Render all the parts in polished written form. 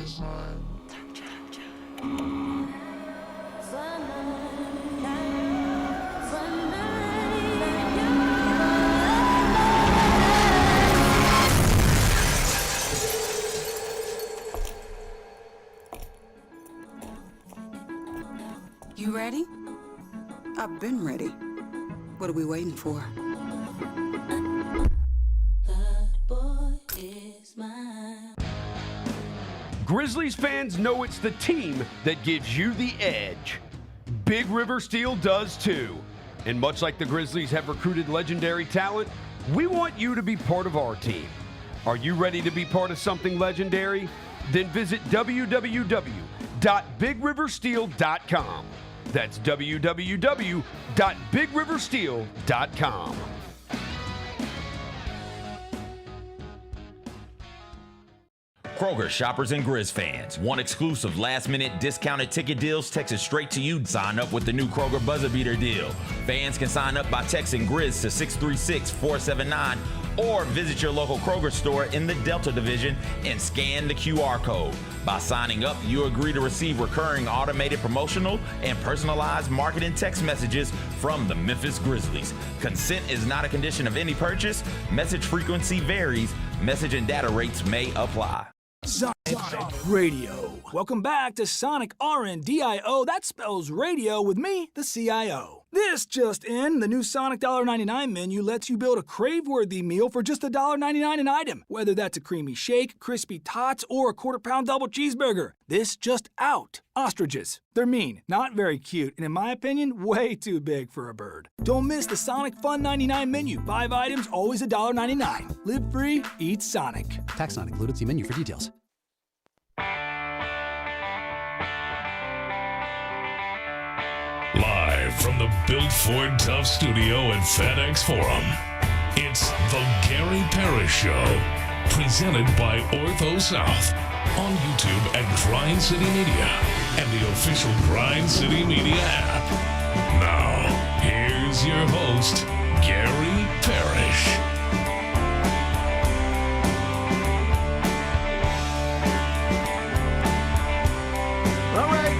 You ready? I've been ready. What are we waiting for? Grizzlies fans know it's the team that gives you the edge. Big River Steel does too. And much like the Grizzlies have recruited legendary talent, we want you to be part of our team. Are you ready to be part of something legendary? Then visit www.bigriversteel.com. That's www.bigriversteel.com. Kroger shoppers and Grizz fans. Want exclusive last-minute discounted ticket deals texted straight to you? Sign up with the new Kroger Buzzer Beater deal. Fans can sign up by texting Grizz to 636-479 or visit your local Kroger store in the Delta Division and scan the QR code. By signing up, you agree to receive recurring automated promotional and personalized marketing text messages from the Memphis Grizzlies. Consent is not a condition of any purchase. Message frequency varies. Message and data rates may apply. Sonic Radio. Welcome back to Sonic RNDIO. That spells radio with me, the CIO. This just in, the new Sonic $1.99 menu lets you build a crave-worthy meal for just $1.99 an item, whether that's a creamy shake, crispy tots, or a quarter-pound double cheeseburger. This just out. Ostriches. They're mean, not very cute, and in my opinion, way too big for a bird. Don't miss the Sonic Fun 99 menu. 5 items, always $1.99. Live free, eat Sonic. Tax not included. See menu for details. Live from the Built Ford Tough studio at FedEx Forum, it's the Gary Parrish Show, presented by Ortho South, on YouTube at Grind City Media and the official Grind City Media app. Now, here's your host, Gary Parrish.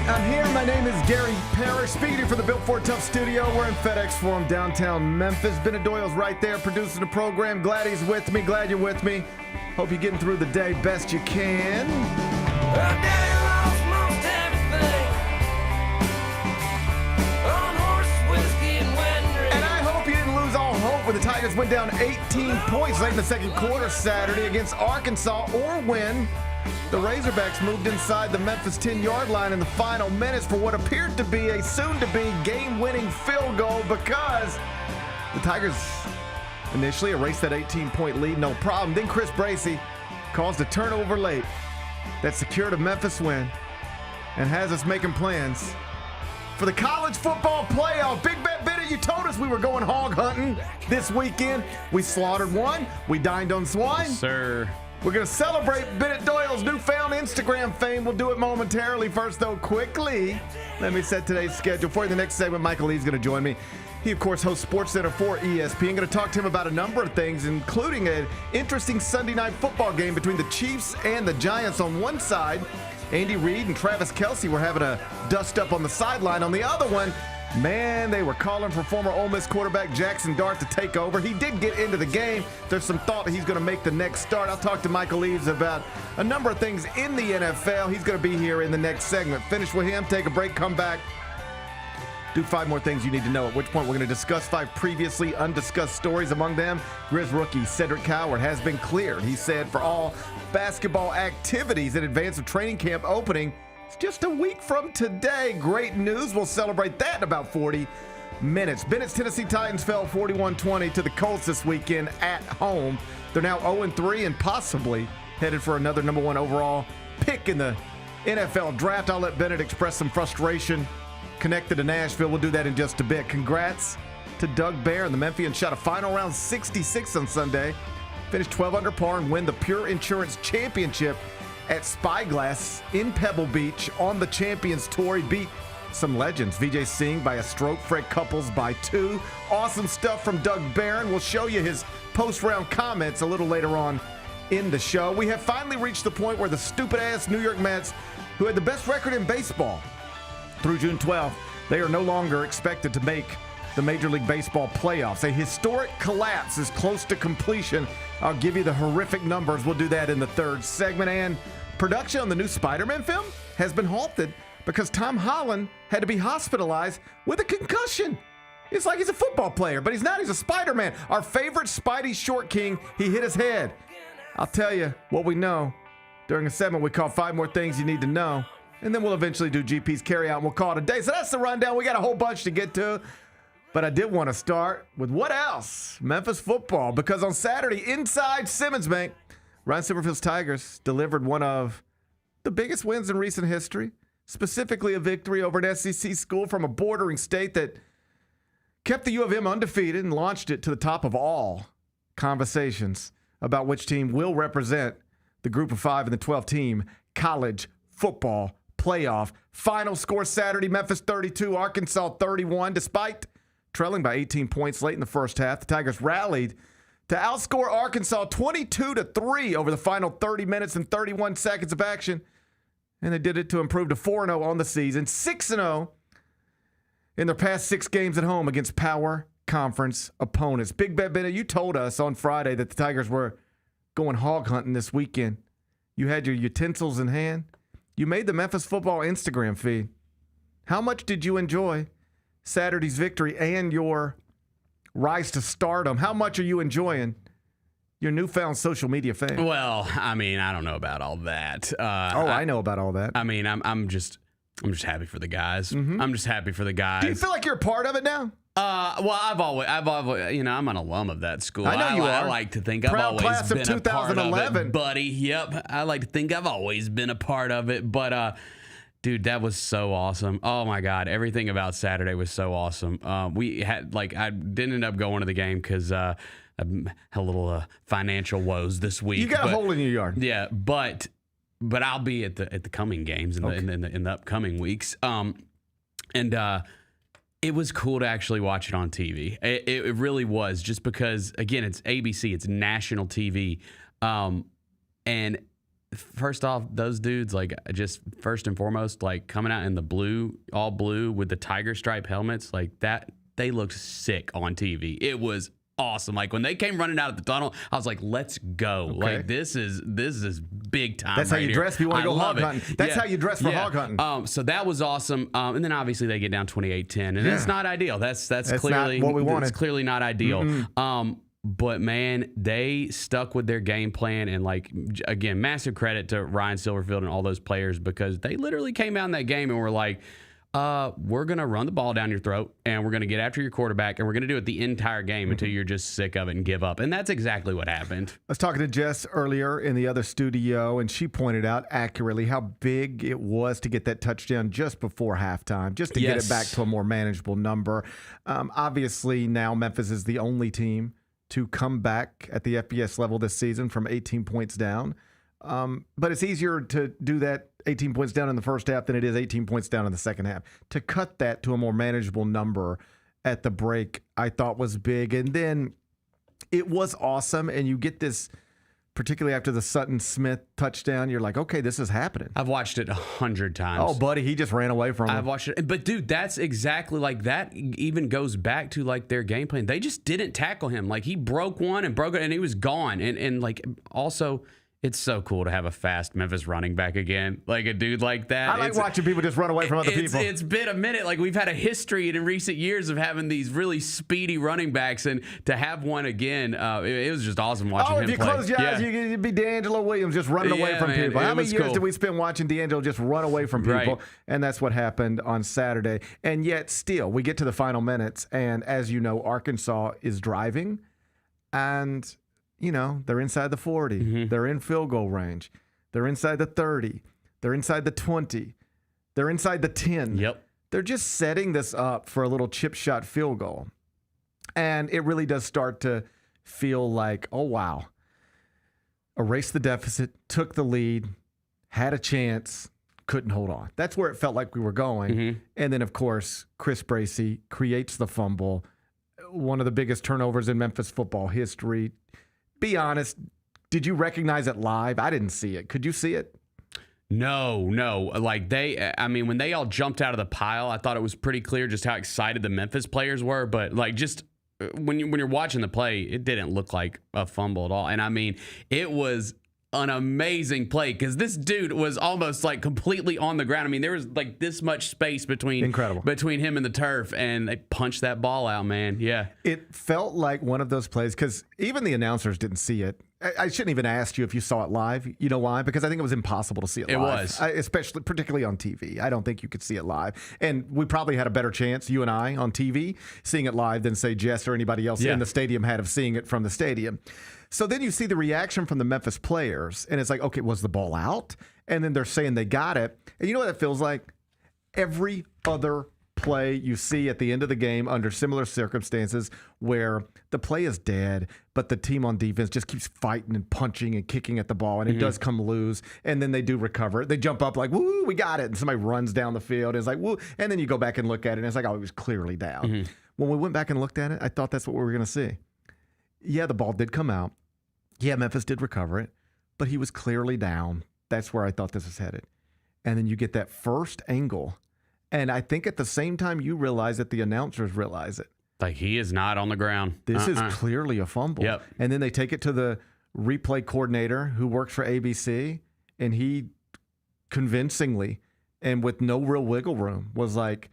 I'm here. My name is Gary Parrish, speaking to you from the Built Ford Tough studio. We're in FedEx Forum, downtown Memphis. Bennett Doyle's right there producing the program. Glad he's with me. Glad you're with me. Hope you're getting through the day best you can. And I hope you didn't lose all hope when the Tigers went down 18 points late in the second quarter Saturday against Arkansas, or when the Razorbacks moved inside the Memphis 10-yard line in the final minutes for what appeared to be a soon-to-be game-winning field goal, because the Tigers initially erased that 18-point lead, no problem. Then Chris Bracey caused a turnover late that secured a Memphis win and has us making plans for the college football playoff. Big Bet Bennett, you told us we were going hog hunting this weekend. We slaughtered one. We dined on swine. Yes, sir. We're going to celebrate Bennett Doyle's newfound Instagram fame. We'll do it momentarily. First, though, quickly, let me set today's schedule for you. The next segment, Michael Lee's going to join me. He, of course, hosts SportsCenter for ESPN. Going to talk to him about a number of things, including an interesting Sunday night football game between the Chiefs and the Giants on one side. Andy Reid and Travis Kelce were having a dust-up on the sideline. On the other one, man, they were calling for former Ole Miss quarterback Jackson Dart to take over. He did get into the game. There's some thought that he's going to make the next start. I'll talk to Michael Eaves about a number of things in the NFL. He's going to be here in the next segment. Finish with him, take a break, come back. Do 5 more things you need to know, at which point we're going to discuss 5 previously undiscussed stories. Among them, Grizz rookie Cedric Coward has been cleared. He said for all basketball activities in advance of training camp opening, it's just a week from today. Great news. We'll celebrate that in about 40 minutes. Bennett's Tennessee Titans fell 41-20 to the Colts this weekend at home. They're now 0-3 and possibly headed for another number 1 overall pick in the NFL draft. I'll let Bennett express some frustration connected to Nashville. We'll do that in just a bit. Congrats to Doug Bear and the Memphians. Shot a final round 66 on Sunday. Finished 12 under par and win the Pure Insurance Championship at Spyglass in Pebble Beach on the Champions Tour. He beat some legends. Vijay Singh by a stroke, Fred Couples by 2. Awesome stuff from Doug Barron. We'll show you his post-round comments a little later on in the show. We have finally reached the point where the stupid-ass New York Mets, who had the best record in baseball through June 12th, they are no longer expected to make the Major League Baseball playoffs. A historic collapse is close to completion. I'll give you the horrific numbers. We'll do that in the third segment. And production on the new Spider-Man film has been halted because Tom Holland had to be hospitalized with a concussion. It's like he's a football player, but he's not. He's a Spider-Man. Our favorite Spidey short king, he hit his head. I'll tell you what we know. During a segment we call 5 More Things You Need to Know, and then we'll eventually do GP's carry out and we'll call it a day. So that's the rundown. We got a whole bunch to get to, but I did want to start with what else? Memphis football, because on Saturday inside Simmons Bank, Ryan Silverfield's Tigers delivered one of the biggest wins in recent history, specifically a victory over an SEC school from a bordering state that kept the U of M undefeated and launched it to the top of all conversations about which team will represent the group of 5 in the 12-team college football playoff. Final score Saturday, Memphis 32, Arkansas 31. Despite trailing by 18 points late in the first half, the Tigers rallied to outscore Arkansas 22-3 over the final 30 minutes and 31 seconds of action. And they did it to improve to 4-0 on the season, 6-0 in their past 6 games at home against power conference opponents. Big Bet Bennett, you told us on Friday that the Tigers were going hog hunting this weekend. You had your utensils in hand. You made the Memphis football Instagram feed. How much did you enjoy Saturday's victory and your rise to stardom? How much are you enjoying your newfound social media fame? Well, I mean, I don't know about all that. I know about all that. I mean, I'm just happy for the guys. Mm-hmm. I'm just happy for the guys. Do you feel like you're a part of it now? Well, I've always, I'm an alum of that school. I know you are. I like to think I've Proud always class of been a part of 2011. it, buddy. Yep, I like to think I've always been a part of it. But, dude, that was so awesome. Oh my God, everything about Saturday was so awesome. We had I didn't end up going to the game because I had a little financial woes this week. You got a hole in your yard. Yeah, but I'll be at the coming games in the upcoming weeks. It was cool to actually watch it on TV. It really was, just because, again, it's ABC, it's national TV. And first off, those dudes, just first and foremost, coming out in the blue, all blue with the tiger stripe helmets, that, they looked sick on TV. It was awesome. When they came running out of the tunnel, I was like, let's go. Okay. This is big time. That's how you dress if you want to go hog hunting. That's how you dress for Yeah. hog hunting. So that was awesome. And then obviously they get down 28-10, and it's not ideal. That's clearly not what we wanted. It's clearly not ideal. But man, they stuck with their game plan, and again, massive credit to Ryan Silverfield and all those players, because they literally came out in that game and were like, we're going to run the ball down your throat, and we're going to get after your quarterback, and we're going to do it the entire game until you're just sick of it and give up. And that's exactly what happened. I was talking to Jess earlier in the other studio, and she pointed out accurately how big it was to get that touchdown just before halftime, just to get it back to a more manageable number. Obviously, now Memphis is the only team to come back at the FBS level this season from 18 points down. But it's easier to do that 18 points down in the first half than it is 18 points down in the second half. To cut that to a more manageable number at the break, I thought was big. And then it was awesome. And you get this, particularly after the Sutton Smith touchdown, you're like, okay, this is happening. I've watched it 100 times. Oh, buddy, he just ran away from him. I've watched it. But, dude, that's exactly that even goes back to, their game plan. They just didn't tackle him. He broke one and broke it, and he was gone. And also, it's so cool to have a fast Memphis running back again, a dude like that. I like watching people just run away from other people. It's been a minute. We've had a history in recent years of having these really speedy running backs, and to have one again, it was just awesome watching him play. If you close your eyes, you'd be D'Angelo Williams just running away from people. How many years did we spend watching D'Angelo just run away from people? Right. And that's what happened on Saturday. And yet still, we get to the final minutes, and as you know, Arkansas is driving, and they're inside the 40. Mm-hmm. They're in field goal range. They're inside the 30. They're inside the 20. They're inside the 10. Yep. They're just setting this up for a little chip shot field goal. And it really does start to feel like, oh, wow. Erased the deficit, took the lead, had a chance, couldn't hold on. That's where it felt like we were going. Mm-hmm. And then, of course, Chris Bracey creates the fumble. One of the biggest turnovers in Memphis football history. Be honest, Did you recognize it live? I didn't see it. Could you see it? No. Like when they all jumped out of the pile, I thought it was pretty clear just how excited the Memphis players were. But like just when you're watching the play, it didn't look like a fumble at all. And I mean, it was an amazing play because this dude was almost like completely on the ground. I mean, there was like this much space between him and the turf, and they punched that ball out, man. Yeah. It felt like one of those plays because even the announcers didn't see it. I shouldn't even ask you if you saw it live. You know why? Because I think it was impossible to see it live. It was. Particularly on TV. I don't think you could see it live. And we probably had a better chance, you and I, on TV, seeing it live than, say, Jess or anybody else in the stadium had of seeing it from the stadium. So then you see the reaction from the Memphis players, and it's like, okay, was the ball out? And then they're saying they got it. And you know what it feels like? Every other play you see at the end of the game under similar circumstances where the play is dead, but the team on defense just keeps fighting and punching and kicking at the ball, and it does come loose, and then they do recover it. They jump up like, woo, we got it, and somebody runs down the field, and it's like, woo, and then you go back and look at it, and it's like, oh, it was clearly down. When we went back and looked at it, I thought that's what we were going to see. Yeah, the ball did come out. Yeah, Memphis did recover it, but he was clearly down. That's where I thought this was headed. And then you get that first angle, and I think at the same time you realize that the announcers realize it. Like, he is not on the ground. This is clearly a fumble. Yep. And then they take it to the replay coordinator who works for ABC, and he convincingly and with no real wiggle room was like,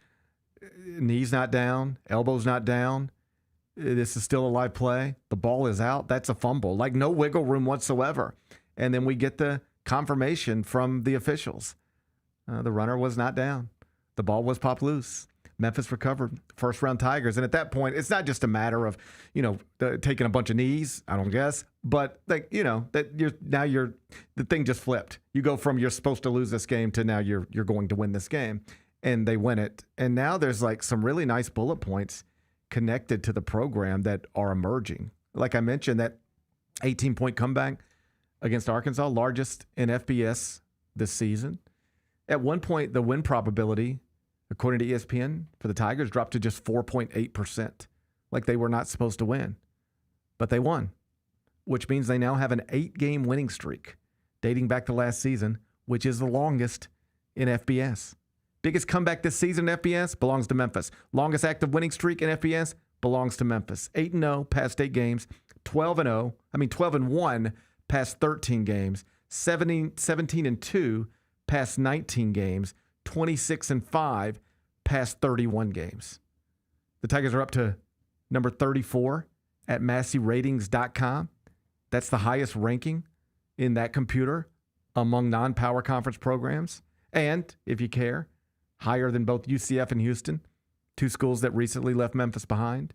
knees not down, elbows not down. This is still a live play. The ball is out. That's a fumble. Like, no wiggle room whatsoever. And then we get the confirmation from the officials. The runner was not down. The ball was popped loose. Memphis recovered. First round Tigers. And at that point, it's not just a matter of, taking a bunch of knees, I don't guess, but like, the thing just flipped. You go from you're supposed to lose this game to now you're going to win this game. And they win it. And now there's like some really nice bullet points connected to the program that are emerging. Like I mentioned, that 18-point comeback against Arkansas, largest in FBS this season. At one point, the win probability, according to ESPN, for the Tigers dropped to just 4.8%. Like they were not supposed to win. But they won, which means they now have an 8-game winning streak dating back to last season, which is the longest in FBS. Biggest comeback this season in FBS belongs to Memphis. Longest active winning streak in FBS belongs to Memphis. 8-0 past 8 games. 12-1 past 13 games. 17-2 past 19 games. 26-5 past 31 games. The Tigers are up to number 34 at MasseyRatings.com. That's the highest ranking in that computer among non-power conference programs. And, if you care, higher than both UCF and Houston, two schools that recently left Memphis behind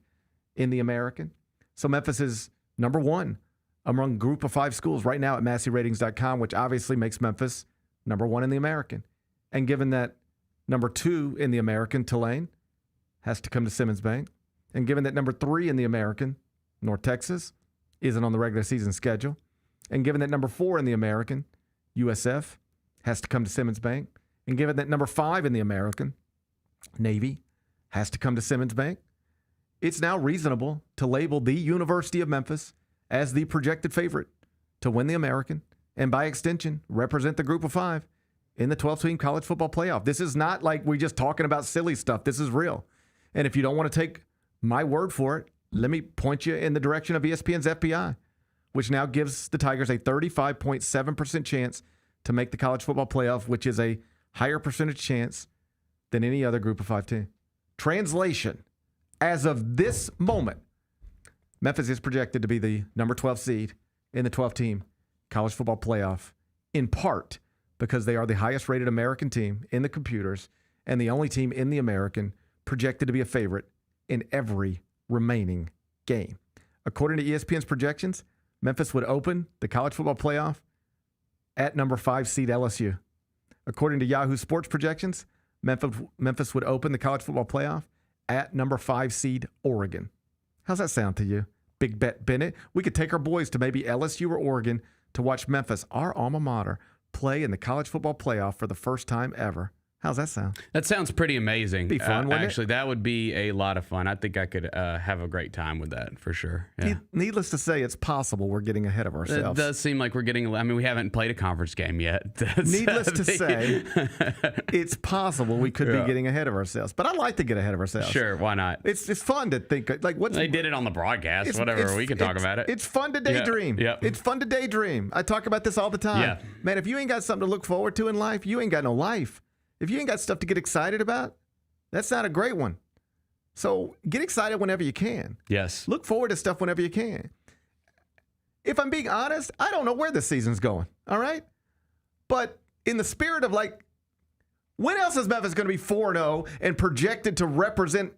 in the American. So Memphis is number 1 among group of 5 schools right now at MasseyRatings.com, which obviously makes Memphis number 1 in the American. And given that number 2 in the American, Tulane, has to come to Simmons Bank, and given that number 3 in the American, North Texas, isn't on the regular season schedule, and given that number 4 in the American, USF, has to come to Simmons Bank, and given that number 5 in the American, Navy, has to come to Simmons Bank, it's now reasonable to label the University of Memphis as the projected favorite to win the American and, by extension, represent the group of 5 in the 12-team college football playoff. This is not like we're just talking about silly stuff. This is real. And if you don't want to take my word for it, let me point you in the direction of ESPN's FPI, which now gives the Tigers a 35.7% chance to make the college football playoff, which is a higher percentage chance than any other group of 5 team. Translation, as of this moment, Memphis is projected to be the number 12 seed in the 12-team college football playoff, in part because they are the highest rated American team in the computers and the only team in the American projected to be a favorite in every remaining game. According to ESPN's projections, Memphis would open the college football playoff at number 5 seed LSU. According to Yahoo Sports projections, Memphis would open the college football playoff at number 5 seed Oregon. How's that sound to you? Big Bet Bennett? We could take our boys to maybe LSU or Oregon to watch Memphis, our alma mater, play in the college football playoff for the first time ever. How's that sound? That sounds pretty amazing. Be fun, wouldn't it? Actually, that would be a lot of fun. I think I could have a great time with that for sure. Yeah. Needless to say, it's possible we're getting ahead of It ourselves. does seem like we're getting. I mean, we haven't played a conference game yet. Needless to say, it's possible we could be getting ahead of ourselves. But I like to get ahead of ourselves. Sure, why not? It's fun to think like what's They did it on the broadcast. Whatever, we can talk about it. It's fun to daydream. Yeah. It's fun to daydream. I talk about this all the time. Yeah. Man, if you ain't got something to look forward to in life, you ain't got no life. If you ain't got stuff to get excited about, that's not a great one. So get excited whenever you can. Yes. Look forward to stuff whenever you can. If I'm being honest, I don't know where the season's going. All right? But in the spirit of like, when else is Memphis going to be 4-0 and projected to represent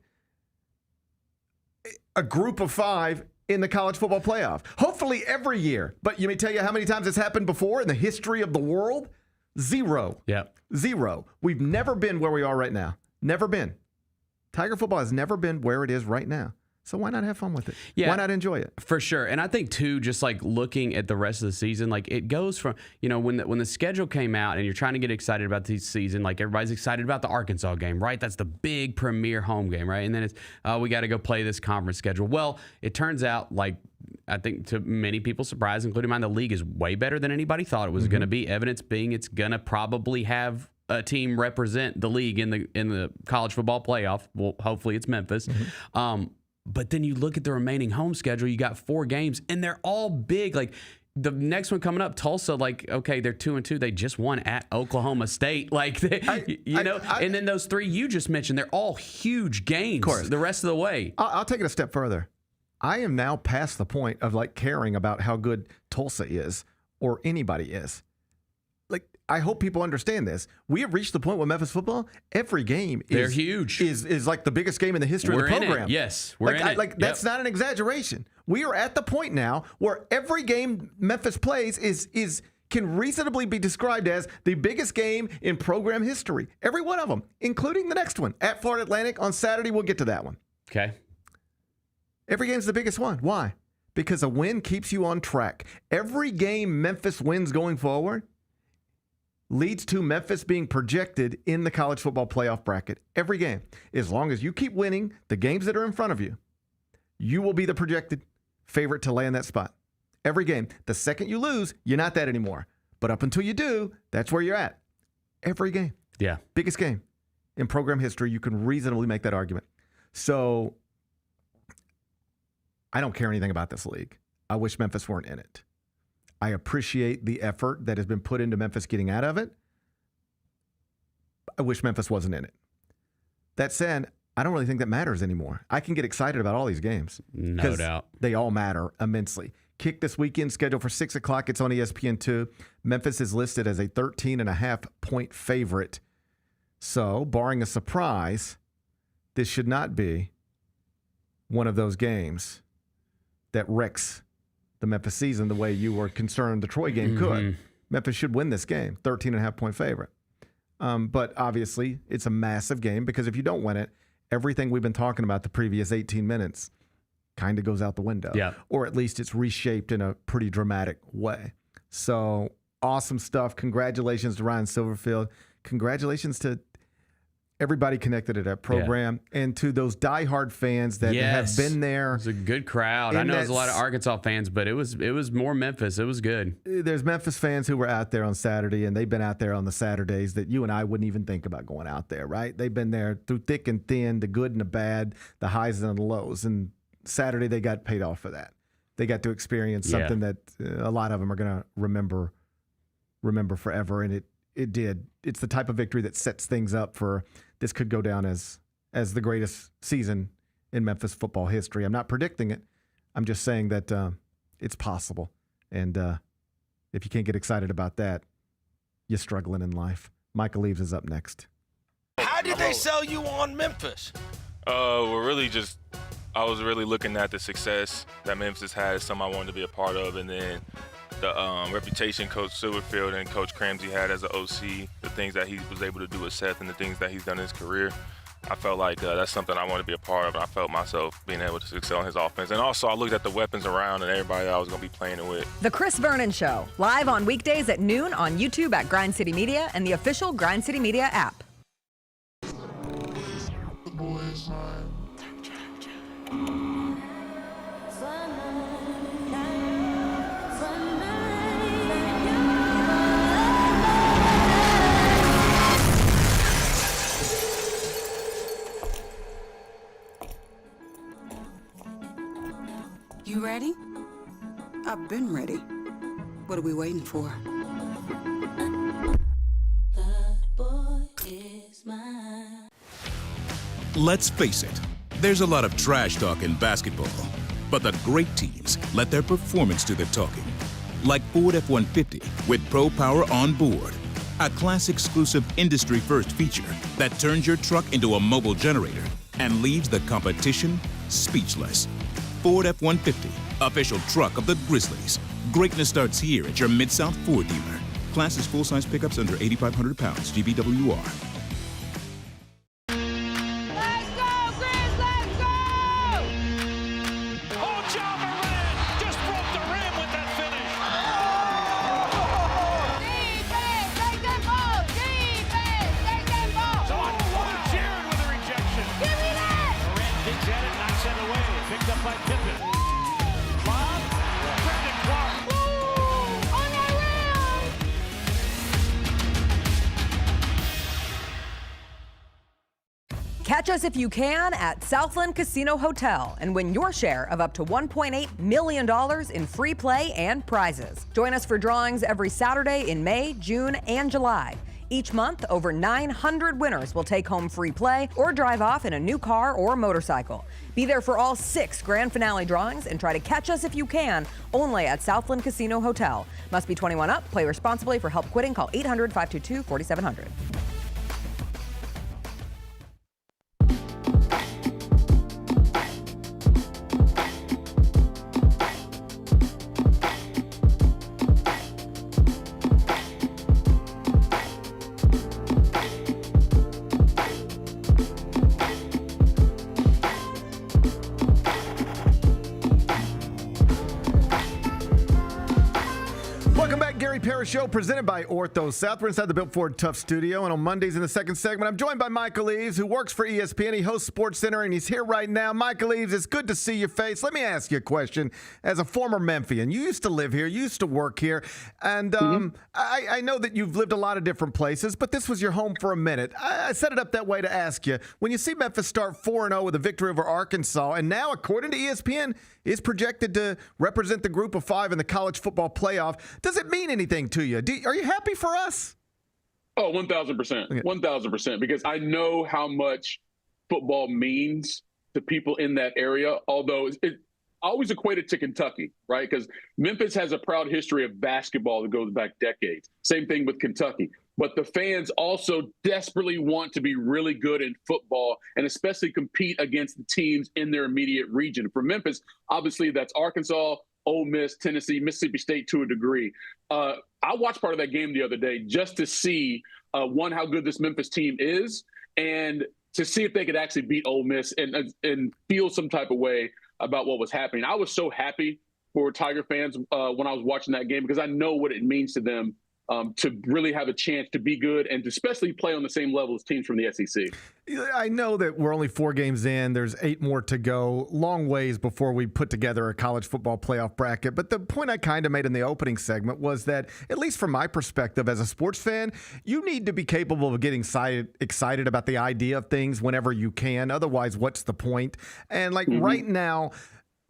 a group of 5 in the college football playoff? Hopefully every year. But let me tell you how many times it's happened before in the history of the world? 0. Yep. 0. We've never been where we are right now. Never been. Tiger football has never been where it is right now. So why not have fun with it? Yeah. Why not enjoy it? For sure. And I think, too, just like looking at the rest of the season, like it goes from, when the schedule came out and you're trying to get excited about the season, like everybody's excited about the Arkansas game, right? That's the big premier home game, right? And then it's, we got to go play this conference schedule. Well, it turns out, like, I think to many people's surprise, including mine, the league is way better than anybody thought it was going to be. Evidence being it's going to probably have a team represent the league in the college football playoff. Well, hopefully it's Memphis. But then you look at the remaining home schedule, you got 4 games, and they're all big. Like the next one coming up, Tulsa, like, okay, they're 2-2. They just won at Oklahoma State. Like, and then those 3 you just mentioned, they're all huge games. Of course. The rest of the way. I'll take it a step further. I am now past the point of like caring about how good Tulsa is or anybody is. Like, I hope people understand this. We have reached the point with Memphis football. Every game they're huge. Is like the biggest game in the history of the program. In it. Yes, we're in it. Like that's not an exaggeration. We are at the point now where every game Memphis plays can reasonably be described as the biggest game in program history. Every one of them, including the next one at Florida Atlantic on Saturday. We'll get to that one. Okay. Every game's the biggest one. Why? Because a win keeps you on track. Every game Memphis wins going forward leads to Memphis being projected in the college football playoff bracket. Every game. As long as you keep winning the games that are in front of you, you will be the projected favorite to land that spot. Every game. The second you lose, you're not that anymore. But up until you do, that's where you're at. Every game. Yeah. Biggest game in program history. You can reasonably make that argument. So I don't care anything about this league. I wish Memphis weren't in it. I appreciate the effort that has been put into Memphis getting out of it. I wish Memphis wasn't in it. That said, I don't really think that matters anymore. I can get excited about all these games. No doubt. They all matter immensely. Kick this weekend, scheduled for 6 o'clock. It's on ESPN2. Memphis is listed as a 13.5-point favorite. So, barring a surprise, this should not be one of those games that wrecks the Memphis season the way you were concerned the Troy game could. Memphis should win this game, 13.5-point favorite. But obviously, it's a massive game because if you don't win it, everything we've been talking about the previous 18 minutes kind of goes out the window. Yeah. Or at least it's reshaped in a pretty dramatic way. So awesome stuff. Congratulations to Ryan Silverfield. Congratulations to everybody connected to that program and to those diehard fans that have been there. It was a good crowd. I know there's a lot of Arkansas fans, but it was more Memphis. It was good. There's Memphis fans who were out there on Saturday, and they've been out there on the Saturdays that you and I wouldn't even think about going out there, right? They've been there through thick and thin, the good and the bad, the highs and the lows. And Saturday, they got paid off for that. They got to experience something that a lot of them are going to remember forever, and it did. It's the type of victory that sets things up for this could go down as the greatest season in Memphis football history. I'm not predicting it. I'm just saying that it's possible. And if you can't get excited about that, you're struggling in life. Michael Eaves is up next. How did they sell you on Memphis? I was really looking at the success that Memphis had, something I wanted to be a part of, and then the reputation Coach Silverfield and Coach Cramsey had as an OC, the things that he was able to do with Seth and the things that he's done in his career. I felt like that's something I wanted to be a part of, and I felt myself being able to excel in his offense. And also, I looked at the weapons around and everybody that I was going to be playing it with. The Chris Vernon Show, live on weekdays at noon on YouTube at Grind City Media and the official Grind City Media app. I've been ready. What are we waiting for? Let's face it, there's a lot of trash talk in basketball, but the great teams let their performance do the talking. Like Ford F-150 with Pro Power on board, a class-exclusive industry-first feature that turns your truck into a mobile generator and leaves the competition speechless. Ford F-150, official truck of the Grizzlies. Greatness starts here at your Mid-South Ford dealer. Class is full-size pickups under 8,500 pounds, GVWR. Catch us if you can at Southland Casino Hotel and win your share of up to $1.8 million in free play and prizes. Join us for drawings every Saturday in May, June, and July. Each month, over 900 winners will take home free play or drive off in a new car or motorcycle. Be there for all 6 grand finale drawings and try to catch us if you can, only at Southland Casino Hotel. Must be 21 up. Play responsibly. For help quitting, call 800-522-4700. Parrish Show presented by Ortho South. We're inside the Built Ford Tough studio, and on Mondays in the second segment, I'm joined by Michael Eaves, who works for ESPN. He hosts Sports Center, and he's here right now. Michael Eaves, it's good to see your face. Let me ask you a question. As a former Memphian, you used to live here, you used to work here, and I know that you've lived a lot of different places, but this was your home for a minute. I set it up that way to ask you, when you see Memphis start 4-0 with a victory over Arkansas, and now, according to ESPN, is projected to represent the group of 5 in the college football playoff, does it mean anything to you? Are you happy for us? Oh, 1,000%. 1,000%. Because I know how much football means to people in that area. Although I always equate it to Kentucky, right? Because Memphis has a proud history of basketball that goes back decades. Same thing with Kentucky. But the fans also desperately want to be really good in football and especially compete against the teams in their immediate region. For Memphis, obviously that's Arkansas, Ole Miss, Tennessee, Mississippi State to a degree. I watched part of that game the other day just to see, one, how good this Memphis team is, and to see if they could actually beat Ole Miss and feel some type of way about what was happening. I was so happy for Tiger fans when I was watching that game because I know what it means to them to really have a chance to be good and to especially play on the same level as teams from the SEC. I know that we're only 4 games in. There's 8 more to go. Long ways before we put together a college football playoff bracket. But the point I kind of made in the opening segment was that, at least from my perspective as a sports fan, you need to be capable of getting excited about the idea of things whenever you can. Otherwise, what's the point? And right now,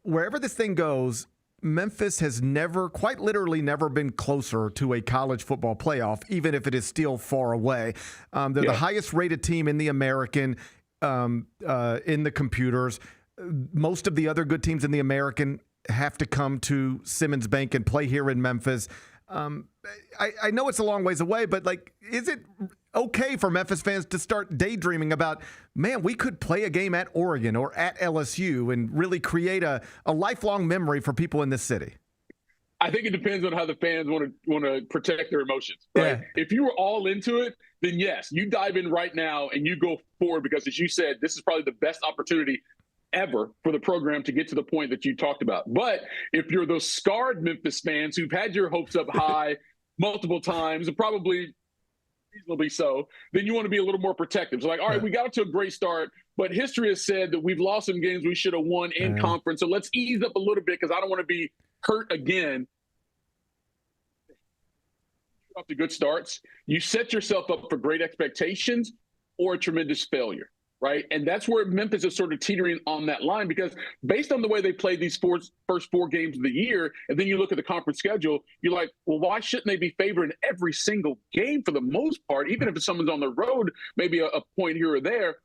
wherever this thing goes, Memphis has quite literally never been closer to a college football playoff, even if it is still far away. They're the highest rated team in the American, in the computers. Most of the other good teams in the American have to come to Simmons Bank and play here in Memphis. I know it's a long ways away, but is it okay for Memphis fans to start daydreaming about, man, we could play a game at Oregon or at LSU and really create a lifelong memory for people in this city? I think it depends on how the fans want to protect their emotions, right? Yeah. If you were all into it, then yes, you dive in right now and you go forward because, as you said, this is probably the best opportunity ever for the program to get to the point that you talked about. But if you're those scarred Memphis fans who've had your hopes up high multiple times, and probably reasonably so, then you want to be a little more protective. So all right, we got up to a great start, but history has said that we've lost some games we should have won in conference. So let's ease up a little bit because I don't want to be hurt again. After good starts, you set yourself up for great expectations or a tremendous failure. right? And that's where Memphis is sort of teetering on that line, because based on the way they played these first 4 games of the year, and then you look at the conference schedule, you're like, well, why shouldn't they be favored in every single game for the most part, even if someone's on the road, maybe a point here or there?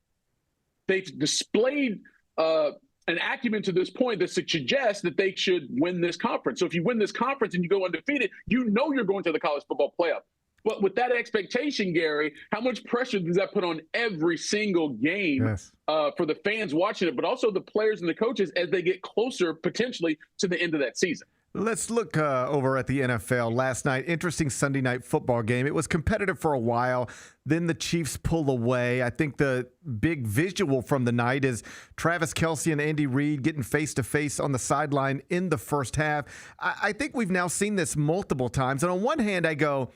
They've displayed an acumen to this point that suggests that they should win this conference. So if you win this conference and you go undefeated, you know you're going to the college football playoff. But with that expectation, Gary, how much pressure does that put on every single game for the fans watching it, but also the players and the coaches as they get closer potentially to the end of that season? Let's look over at the NFL last night. Interesting Sunday night football game. It was competitive for a while. Then the Chiefs pull away. I think the big visual from the night is Travis Kelce and Andy Reid getting face-to-face on the sideline in the first half. I think we've now seen this multiple times. And on one hand, I go,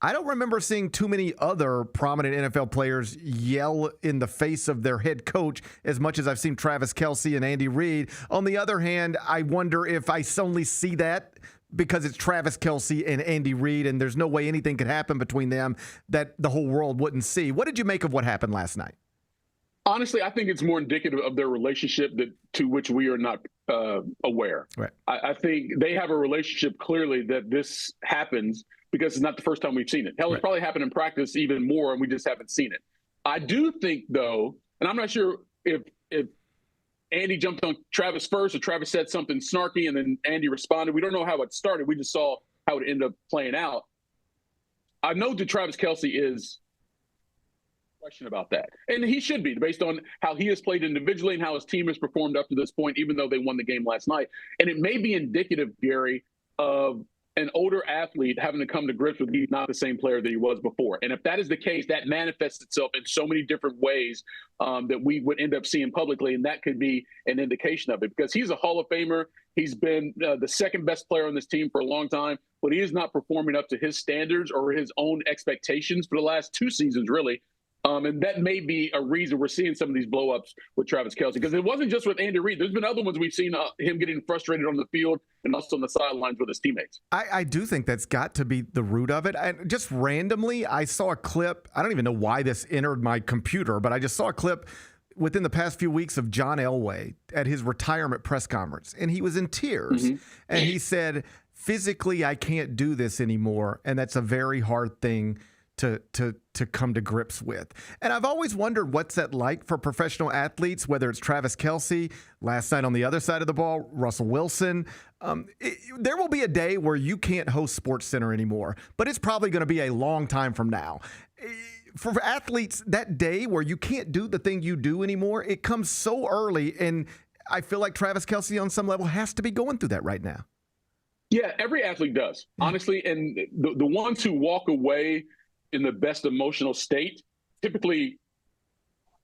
I don't remember seeing too many other prominent NFL players yell in the face of their head coach as much as I've seen Travis Kelce and Andy Reid. On the other hand, I wonder if I only see that because it's Travis Kelce and Andy Reid and there's no way anything could happen between them that the whole world wouldn't see. What did you make of what happened last night? Honestly, I think it's more indicative of their relationship to which we are not aware. Right. I think they have a relationship clearly that this happens because it's not the first time we've seen it. Hell, it's probably happened in practice even more, and we just haven't seen it. I do think, though, and I'm not sure if Andy jumped on Travis first or Travis said something snarky and then Andy responded. We don't know how it started. We just saw how it ended up playing out. I know that Travis Kelce is question about that. And he should be, based on how he has played individually and how his team has performed up to this point, even though they won the game last night. And it may be indicative, Gary, of an older athlete having to come to grips with he's not the same player that he was before. And if that is the case, that manifests itself in so many different ways that we would end up seeing publicly. And that could be an indication of it, because he's a Hall of Famer. He's been the second best player on this team for a long time, but he is not performing up to his standards or his own expectations for the last 2 seasons, really. And that may be a reason we're seeing some of these blow-ups with Travis Kelce, because it wasn't just with Andy Reid. There's been other ones we've seen him getting frustrated on the field and also on the sidelines with his teammates. I do think that's got to be the root of it. And just randomly, I saw a clip. I don't even know why this entered my computer, but I just saw a clip within the past few weeks of John Elway at his retirement press conference. And he was in tears. Mm-hmm. And he said, physically, I can't do this anymore. And that's a very hard thing to come to grips with. And I've always wondered what's that like for professional athletes, whether it's Travis Kelce, last night on the other side of the ball, Russell Wilson. There will be a day where you can't host SportsCenter anymore, but it's probably going to be a long time from now. For athletes, that day where you can't do the thing you do anymore, it comes so early, and I feel like Travis Kelce on some level has to be going through that right now. Yeah, every athlete does, honestly. And the ones who walk away in the best emotional state, typically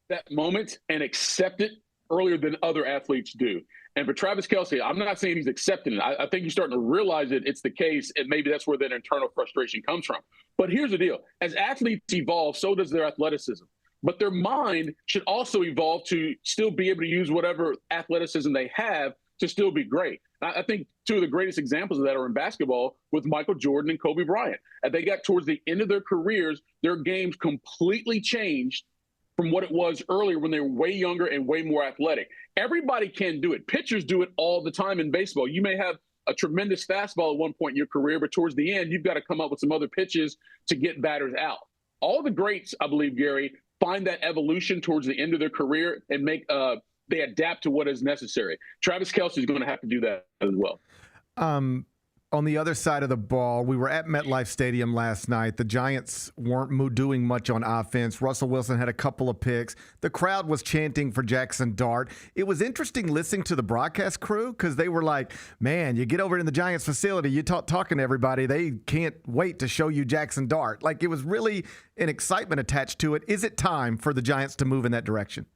that moment and accept it earlier than other athletes do. And for Travis Kelce, I'm not saying he's accepting it. I think you're starting to realize that it's the case, and maybe that's where that internal frustration comes from. But here's the deal. As athletes evolve, so does their athleticism. But their mind should also evolve to still be able to use whatever athleticism they have to still be great. I think 2 of the greatest examples of that are in basketball with Michael Jordan and Kobe Bryant. As they got towards the end of their careers, their games completely changed from what it was earlier when they were way younger and way more athletic. Everybody can do it. Pitchers do it all the time in baseball. You may have a tremendous fastball at one point in your career, but towards the end, you've got to come up with some other pitches to get batters out. All the greats, I believe, Gary, find that evolution towards the end of their career and make they adapt to what is necessary. Travis Kelce is going to have to do that as well. On the other side of the ball, we were at MetLife Stadium last night. The Giants weren't doing much on offense. Russell Wilson had a couple of picks. The crowd was chanting for Jackson Dart. It was interesting listening to the broadcast crew because they were like, man, you get over in the Giants facility, you talking to everybody, they can't wait to show you Jackson Dart. Like, it was really an excitement attached to it. Is it time for the Giants to move in that direction?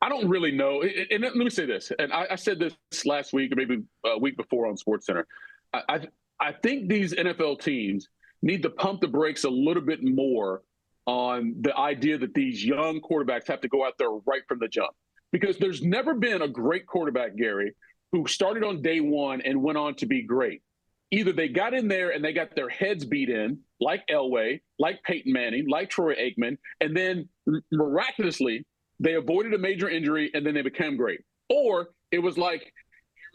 I don't really know. And let me say this, and I said this last week or maybe a week before on SportsCenter. I think these NFL teams need to pump the brakes a little bit more on the idea that these young quarterbacks have to go out there right from the jump. Because there's never been a great quarterback, Gary, who started on day one and went on to be great. either they got in there and they got their heads beat in, like Elway, like Peyton Manning, like Troy Aikman, and then miraculously they avoided a major injury and then they became great. Or it was like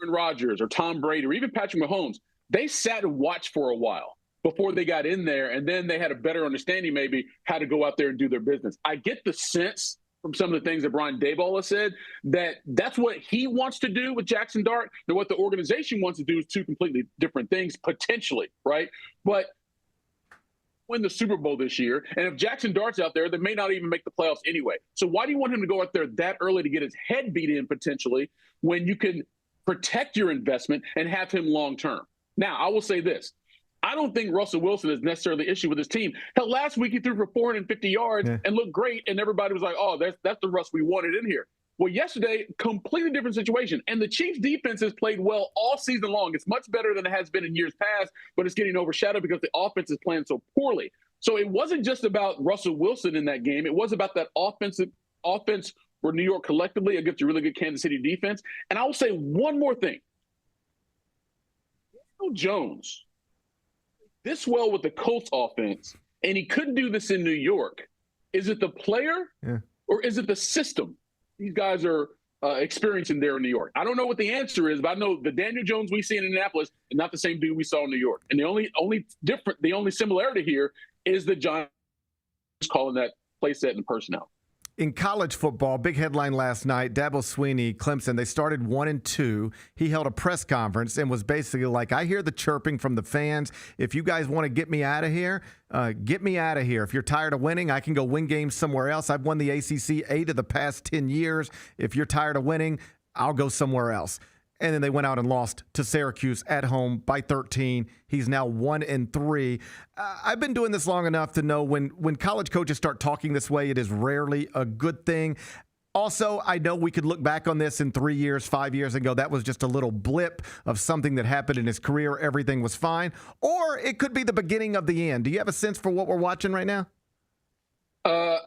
Aaron Rodgers or Tom Brady or even Patrick Mahomes. They sat and watched for a while before they got in there, and then they had a better understanding maybe how to go out there and do their business. I get the sense from some of the things that Brian Daboll has said that that's what he wants to do with Jackson Dart, and what the organization wants to do is two completely different things potentially, right? But win the Super Bowl this year, and if Jackson Dart's out there, they may not even make the playoffs anyway. So why do you want him to go out there that early to get his head beat in potentially when you can protect your investment and have him long term? Now, I will say this. I don't think Russell Wilson is necessarily the issue with his team. Hell, last week he threw for 450 yards and looked great, and everybody was like, oh, that's the Russ we wanted in here. Well, yesterday, completely different situation. And the Chiefs' defense has played well all season long. It's much better than it has been in years past, but it's getting overshadowed because the offense is playing so poorly. So it wasn't just about Russell Wilson in that game. It was about that offense for New York collectively against a really good Kansas City defense. And I will say one more thing. Daniel Jones this well with the Colts offense, and he couldn't do this in New York. Is it the player or is it the system these guys are experiencing there in New York? I don't know what the answer is, but I know the Daniel Jones we see in Indianapolis is not the same dude we saw in New York. And the only similarity here is the Giants calling that play set and personnel. In college football, big headline last night, Dabo Swinney, Clemson, they started 1-2. He held a press conference and was basically like, I hear the chirping from the fans. If you guys want to get me out of here, get me out of here. If you're tired of winning, I can go win games somewhere else. I've won the ACC 8 of the past 10 years. If you're tired of winning, I'll go somewhere else. And then they went out and lost to Syracuse at home by 13. He's now 1-3. I've been doing this long enough to know when college coaches start talking this way, it is rarely a good thing. Also, I know we could look back on this in 3 years, 5 years and go, that was just a little blip of something that happened in his career. Everything was fine. Or it could be the beginning of the end. Do you have a sense for what we're watching right now?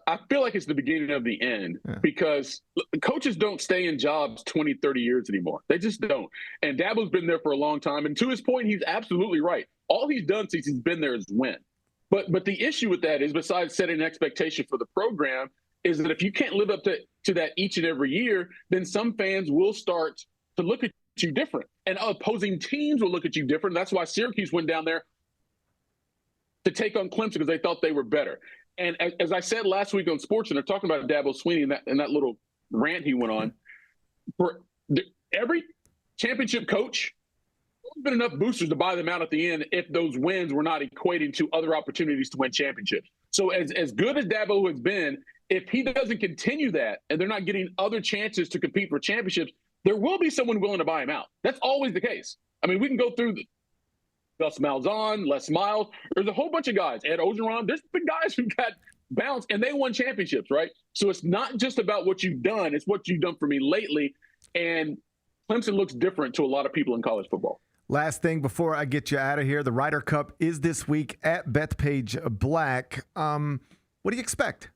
I feel like it's the beginning of the end because coaches don't stay in jobs 20, 30 years anymore. They just don't. And Dabo's been there for a long time. And to his point, he's absolutely right. All he's done since he's been there is win. But the issue with that is, besides setting an expectation for the program, is that if you can't live up to that each and every year, then some fans will start to look at you different. And opposing teams will look at you different. That's why Syracuse went down there to take on Clemson because they thought they were better. And as I said last week on Sports, and they're talking about Dabo Swinney and that little rant he went on, for every championship coach, there's been enough boosters to buy them out at the end if those wins were not equating to other opportunities to win championships. So as good as Dabo has been, if he doesn't continue that and they're not getting other chances to compete for championships, there will be someone willing to buy him out. That's always the case. I mean, we can go through Gus Malzahn, Les Miles. There's a whole bunch of guys. Ed Ogeron. There's been guys who got bounced, and they won championships, right? So it's not just about what you've done. It's what you've done for me lately. And Clemson looks different to a lot of people in college football. Last thing before I get you out of here, the Ryder Cup is this week at Bethpage Black. What do you expect?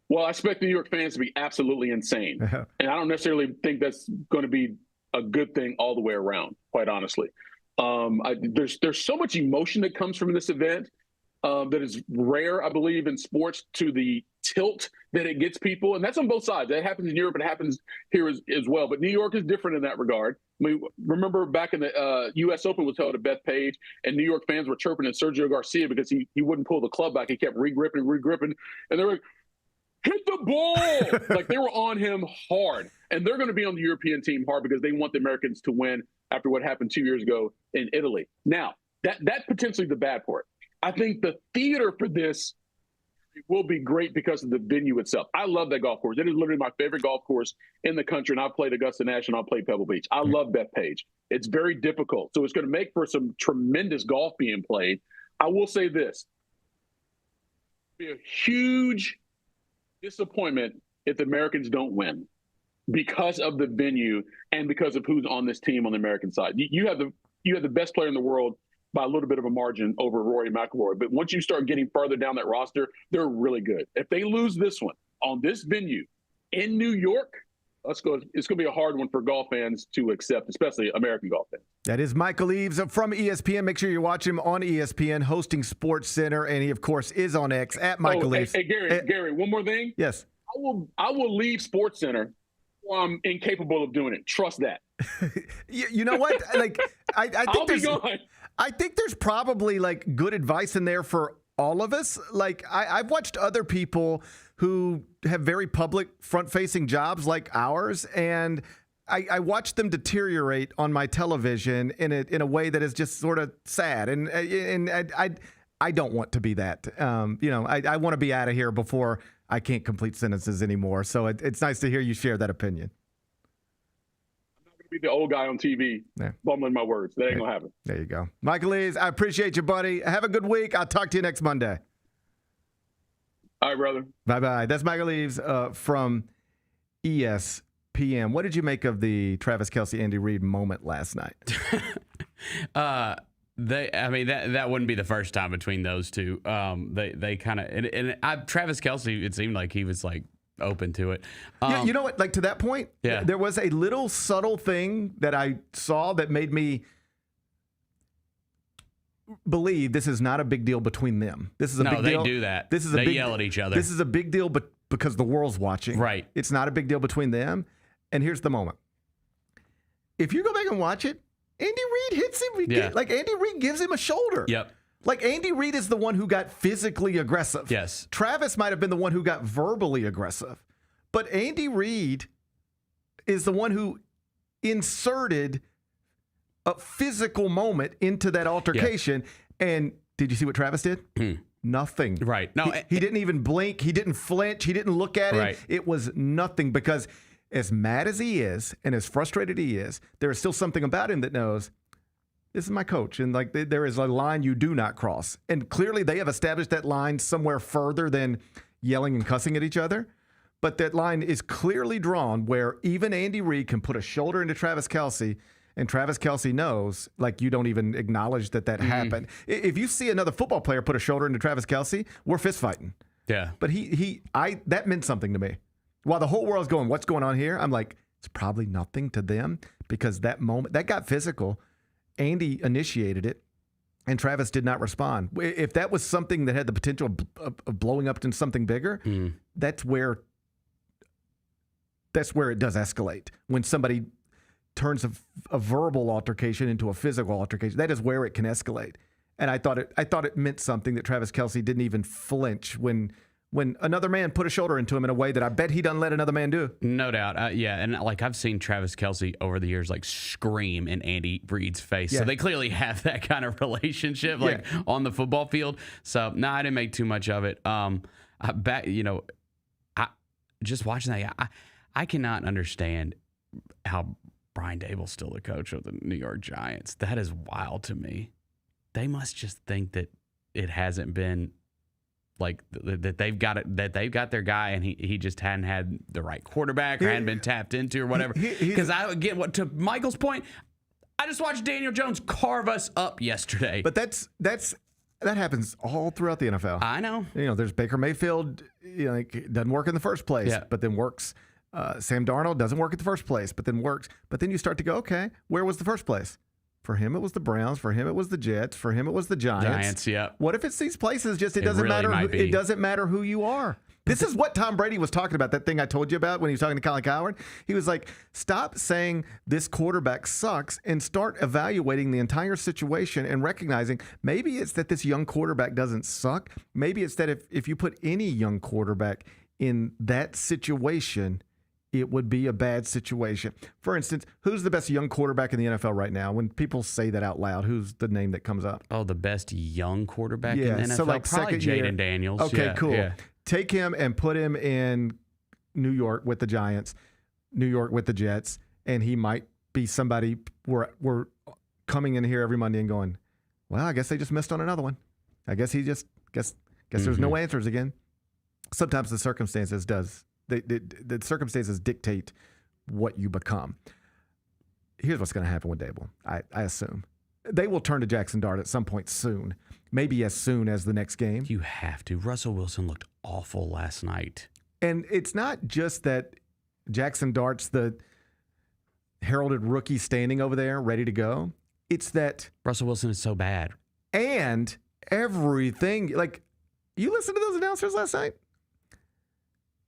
Well, I expect New York fans to be absolutely insane. And I don't necessarily think that's going to be a good thing all the way around, quite honestly. There's so much emotion that comes from this event that is rare, I believe, in sports, to the tilt that it gets people. And that's on both sides. That happens in Europe. It happens here as well. But New York is different in that regard. I mean, remember back in the U.S. Open was held at Bethpage, and New York fans were chirping at Sergio Garcia because he wouldn't pull the club back. He kept regripping. And they were like, hit the ball! Like, they were on him hard. And they're going to be on the European team hard because they want the Americans to win after what happened 2 years ago in Italy. Now, that potentially the bad part. I think the theater for this will be great because of the venue itself. I love that golf course. It is literally my favorite golf course in the country, and I've played Augusta National, I've played Pebble Beach. I love Bethpage. It's very difficult, so it's going to make for some tremendous golf being played. I will say this. It'll be a huge disappointment if the Americans don't win, because of the venue and because of who's on this team on the American side. You have the best player in the world by a little bit of a margin over Rory McIlroy. But once you start getting further down that roster, they're really good. If they lose this one on this venue in New York, it's going to be a hard one for golf fans to accept, especially American golf fans. That is Michael Eaves from ESPN. Make sure you're watching him on ESPN, hosting Sports Center, and he, of course, is on X at Michael Eaves. Hey, Gary, one more thing. Yes. I will leave Sports Center. I'm incapable of doing it. Trust that. You know what? Like, I think there's probably like good advice in there for all of us. Like, I've watched other people who have very public front-facing jobs like ours, and I watch them deteriorate on my television in a way that is just sort of sad, and I don't want to be that. I want to be out of here before I can't complete sentences anymore. So it's nice to hear you share that opinion. I'm not going to be the old guy on TV bumbling my words. That ain't going to happen. There you go. Michael Eaves, I appreciate you, buddy. Have a good week. I'll talk to you next Monday. All right, brother. Bye-bye. That's Michael Eaves from ESPN. What did you make of the Travis Kelce, Andy Reid moment last night? That wouldn't be the first time between those two. They kind of Travis Kelce, it seemed like he was like open to it. You know what? Like, to that point, there was a little subtle thing that I saw that made me believe this is not a big deal between them. This is a big deal. They do that. They yell at each other. This is a big deal, but because the world's watching. Right. It's not a big deal between them. And here's the moment. If you go back and watch it, Andy Reid hits him. Like, Andy Reid gives him a shoulder. Yep. Like, Andy Reid is the one who got physically aggressive. Yes. Travis might have been the one who got verbally aggressive. But Andy Reid is the one who inserted a physical moment into that altercation. Yeah. And did you see what Travis did? Nothing. Right. No, he didn't even blink. He didn't flinch. He didn't look at him. It was nothing, because as mad as he is and as frustrated he is, there is still something about him that knows, this is my coach. And like, there is a line you do not cross. And clearly they have established that line somewhere further than yelling and cussing at each other. But that line is clearly drawn where even Andy Reid can put a shoulder into Travis Kelce, and Travis Kelce knows, like, you don't even acknowledge that happened. If you see another football player put a shoulder into Travis Kelce, we're fist fighting. Yeah. But that meant something to me. While the whole world's going, what's going on here? I'm like, it's probably nothing to them, because that moment, that got physical. Andy initiated it, and Travis did not respond. If that was something that had the potential of blowing up into something bigger, that's where it does escalate. When somebody turns a verbal altercation into a physical altercation, that is where it can escalate. And I thought it meant something that Travis Kelce didn't even flinch when another man put a shoulder into him in a way that I bet he doesn't let another man do. No doubt. And like, I've seen Travis Kelce over the years, like, scream in Andy Reid's face. Yeah. So they clearly have that kind of relationship, like, on the football field. So no, I didn't make too much of it. Just watching that, I cannot understand how Brian Dable's still the coach of the New York Giants. That is wild to me. They must just think that it hasn't been, like, that they've got it, that they've got their guy, and he just hadn't had the right quarterback or hadn't been tapped into or whatever. Because to Michael's point, I just watched Daniel Jones carve us up yesterday. But that happens all throughout the NFL. I know. There's Baker Mayfield. It doesn't work in the first place, but then works. Sam Darnold doesn't work at the first place, but then works. But then you start to go, okay, where was the first place? For him, it was the Browns. For him, it was the Jets. For him, it was the Giants. Yeah. What if it's these places? Just it doesn't really matter. It doesn't matter who you are. This is what Tom Brady was talking about. That thing I told you about when he was talking to Colin Cowherd. He was like, "Stop saying this quarterback sucks and start evaluating the entire situation and recognizing maybe it's that this young quarterback doesn't suck. Maybe it's that if you put any young quarterback in that situation, it would be a bad situation." For instance, who's the best young quarterback in the NFL right now? When people say that out loud, who's the name that comes up? Oh, the best young quarterback in the NFL? So like probably Jaden Daniels. Okay, cool. Yeah. Take him and put him in New York with the Giants, New York with the Jets, and he might be somebody we're coming in here every Monday and going, well, I guess they just missed on another one. I guess guess there's no answers again. Sometimes the circumstances the circumstances dictate what you become. Here's what's going to happen with Dable. I assume they will turn to Jackson Dart at some point soon, maybe as soon as the next game. You have to. Russell Wilson looked awful last night. And it's not just that Jackson Dart's the heralded rookie standing over there ready to go. It's that Russell Wilson is so bad. And everything, like, you listened to those announcers last night?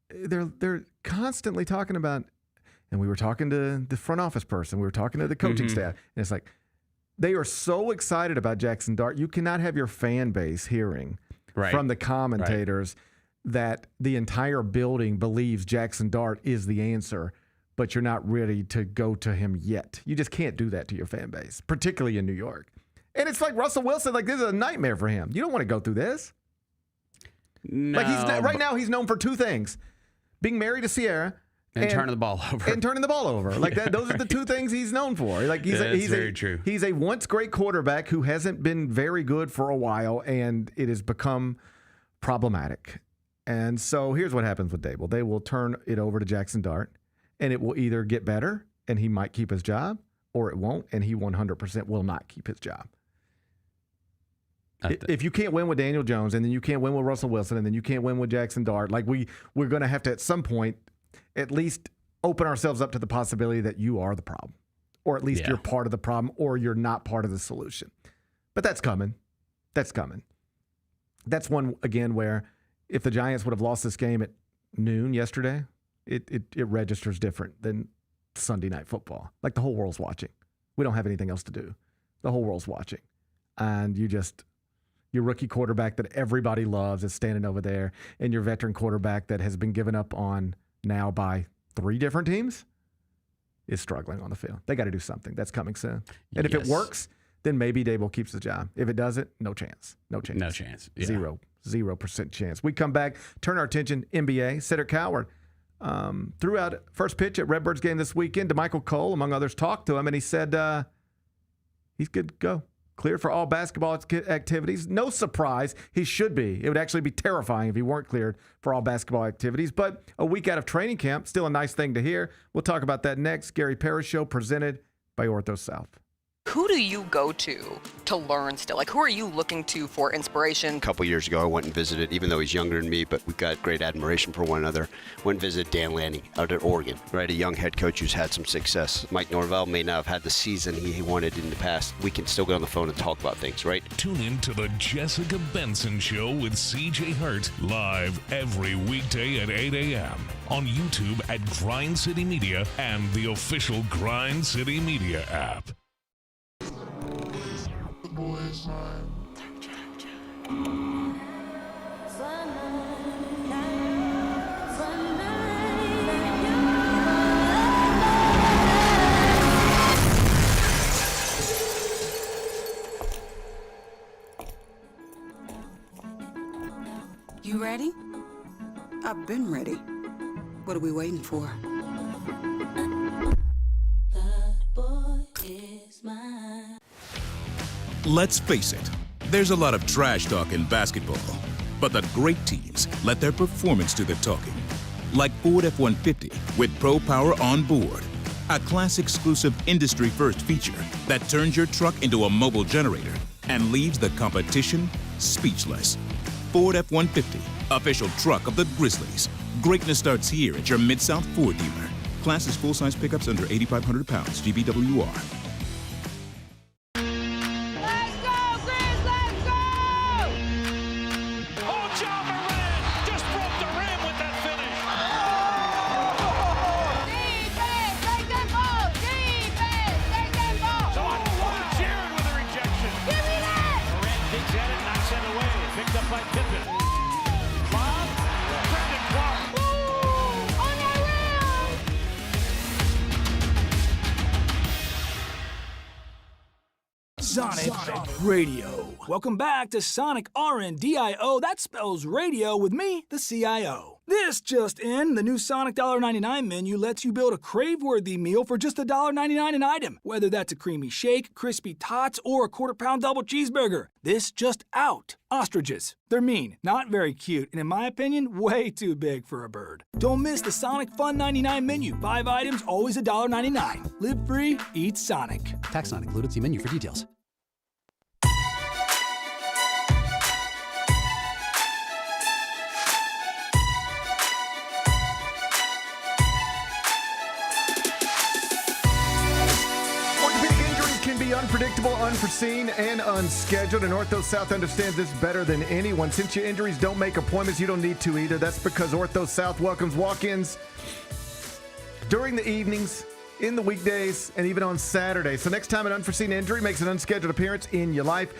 They're constantly talking about, and we were talking to the front office person, we were talking to the coaching staff, and it's like, they are so excited about Jackson Dart. You cannot have your fan base hearing from the commentators that the entire building believes Jackson Dart is the answer, but you're not ready to go to him yet. You just can't do that to your fan base, particularly in New York. And it's like Russell Wilson, like, this is a nightmare for him. You don't want to go through this. No, like, right now he's known for two things: being married to Sierra and turning the ball over. And turning the ball over. Like that, those are the two things he's known for. Like he's very true. He's a once great quarterback who hasn't been very good for a while, and it has become problematic. And so here's what happens with Dable. They will turn it over to Jackson Dart, and it will either get better and he might keep his job, or it won't, and he 100% will not keep his job. If you can't win with Daniel Jones, and then you can't win with Russell Wilson, and then you can't win with Jackson Dart, like we're going to have to at some point at least open ourselves up to the possibility that you are the problem, or at least you're part of the problem, or you're not part of the solution. But that's coming. That's coming. That's one, again, where if the Giants would have lost this game at noon yesterday, it registers different than Sunday Night Football. Like, the whole world's watching. We don't have anything else to do. The whole world's watching. And your rookie quarterback that everybody loves is standing over there, and your veteran quarterback that has been given up on now by 3 different teams is struggling on the field. They got to do something. That's coming soon. And if it works, then maybe Dable keeps the job. If it doesn't, no chance. No chance. No chance. Yeah. 0% chance. We come back, turn our attention, NBA. Cedric Coward threw out first pitch at Redbirds game this weekend to Michael Cole, among others, talked to him, and he said he's good to go. Cleared for all basketball activities. No surprise, he should be. It would actually be terrifying if he weren't cleared for all basketball activities. But a week out of training camp, still a nice thing to hear. We'll talk about that next. Gary Parrish Show, presented by Ortho South. Who do you go to learn still? Like, who are you looking to for inspiration? A couple years ago, I went and visited, even though he's younger than me, but we've got great admiration for one another. Went and visited Dan Lanning out at Oregon, right? A young head coach who's had some success. Mike Norvell may not have had the season he wanted in the past. We can still get on the phone and talk about things, right? Tune in to the Jessica Benson Show with CJ Hurt, live every weekday at 8 a.m. on YouTube at Grind City Media and the official Grind City Media app. You ready? I've been ready. What are we waiting for? Let's face it, there's a lot of trash talk in basketball, but the great teams let their performance do the talking. Like Ford F-150 with Pro Power on board, a class-exclusive industry-first feature that turns your truck into a mobile generator and leaves the competition speechless. Ford F-150, official truck of the Grizzlies. Greatness starts here at your Mid-South Ford dealer. Class is full-size pickups under 8,500 pounds, GBWR. Sonic Radio. Welcome back to Sonic RNDIO. That spells radio with me, the CIO. This just in, the new Sonic $1.99 menu lets you build a crave-worthy meal for just $1.99 an item. Whether that's a creamy shake, crispy tots, or a quarter-pound double cheeseburger. This just out. Ostriches. They're mean, not very cute, and in my opinion, way too big for a bird. Don't miss the Sonic Fun 99 menu. 5 items, always $1.99. Live free, eat Sonic. Tax not included. See menu for details. Unpredictable unpredictable, unforeseen, and unscheduled, and Ortho South understands this better than anyone. Since your injuries don't make appointments, you don't need to either. That's because Ortho South welcomes walk-ins during the evenings, in the weekdays, and even on Saturdays. So next time an unforeseen injury makes an unscheduled appearance in your life,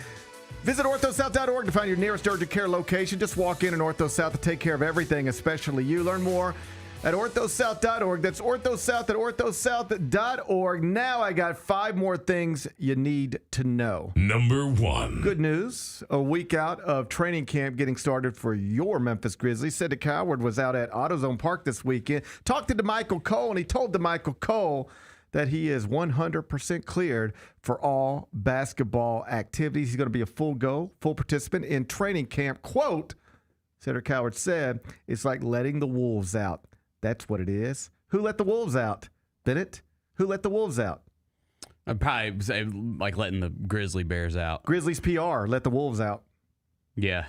visit orthosouth.org to find your nearest urgent care location. Just walk in Ortho South to take care of everything, especially you. Learn more at orthosouth.org. That's orthosouth at orthosouth.org. Now I got 5 more things you need to know. Number 1. Good news. A week out of training camp getting started for your Memphis Grizzlies. Cedric Howard was out at AutoZone Park this weekend. Talked to DeMichael Cole, and he told DeMichael Cole that he is 100% cleared for all basketball activities. He's going to be a full participant in training camp. Quote, Cedric Howard said, "It's like letting the wolves out." That's what it is. Who let the wolves out? Bennett? Who let the wolves out? I'd probably say like letting the grizzly bears out. Grizzlies PR let the wolves out. Yeah.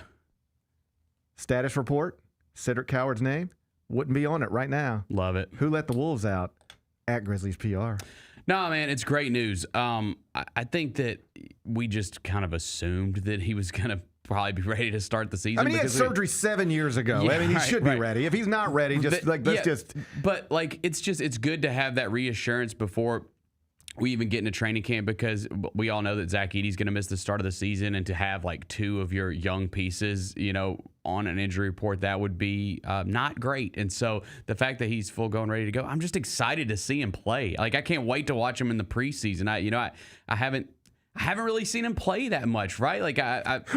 Status report, Cedric Howard's name, wouldn't be on it right now. Love it. Who let the wolves out? At Grizzlies PR. No, man, it's great news. I think that we just kind of assumed that he was going to probably be ready to start the season. I mean, he had surgery 7 years ago. Yeah, I mean, he should be ready. If he's not ready, But like, it's good to have that reassurance before we even get into training camp, because we all know that Zach Edey's going to miss the start of the season, and to have like 2 of your young pieces, on an injury report, that would be not great. And so the fact that he's full go and ready to go, I'm just excited to see him play. Like, I can't wait to watch him in the preseason. I haven't really seen him play that much, right? Like,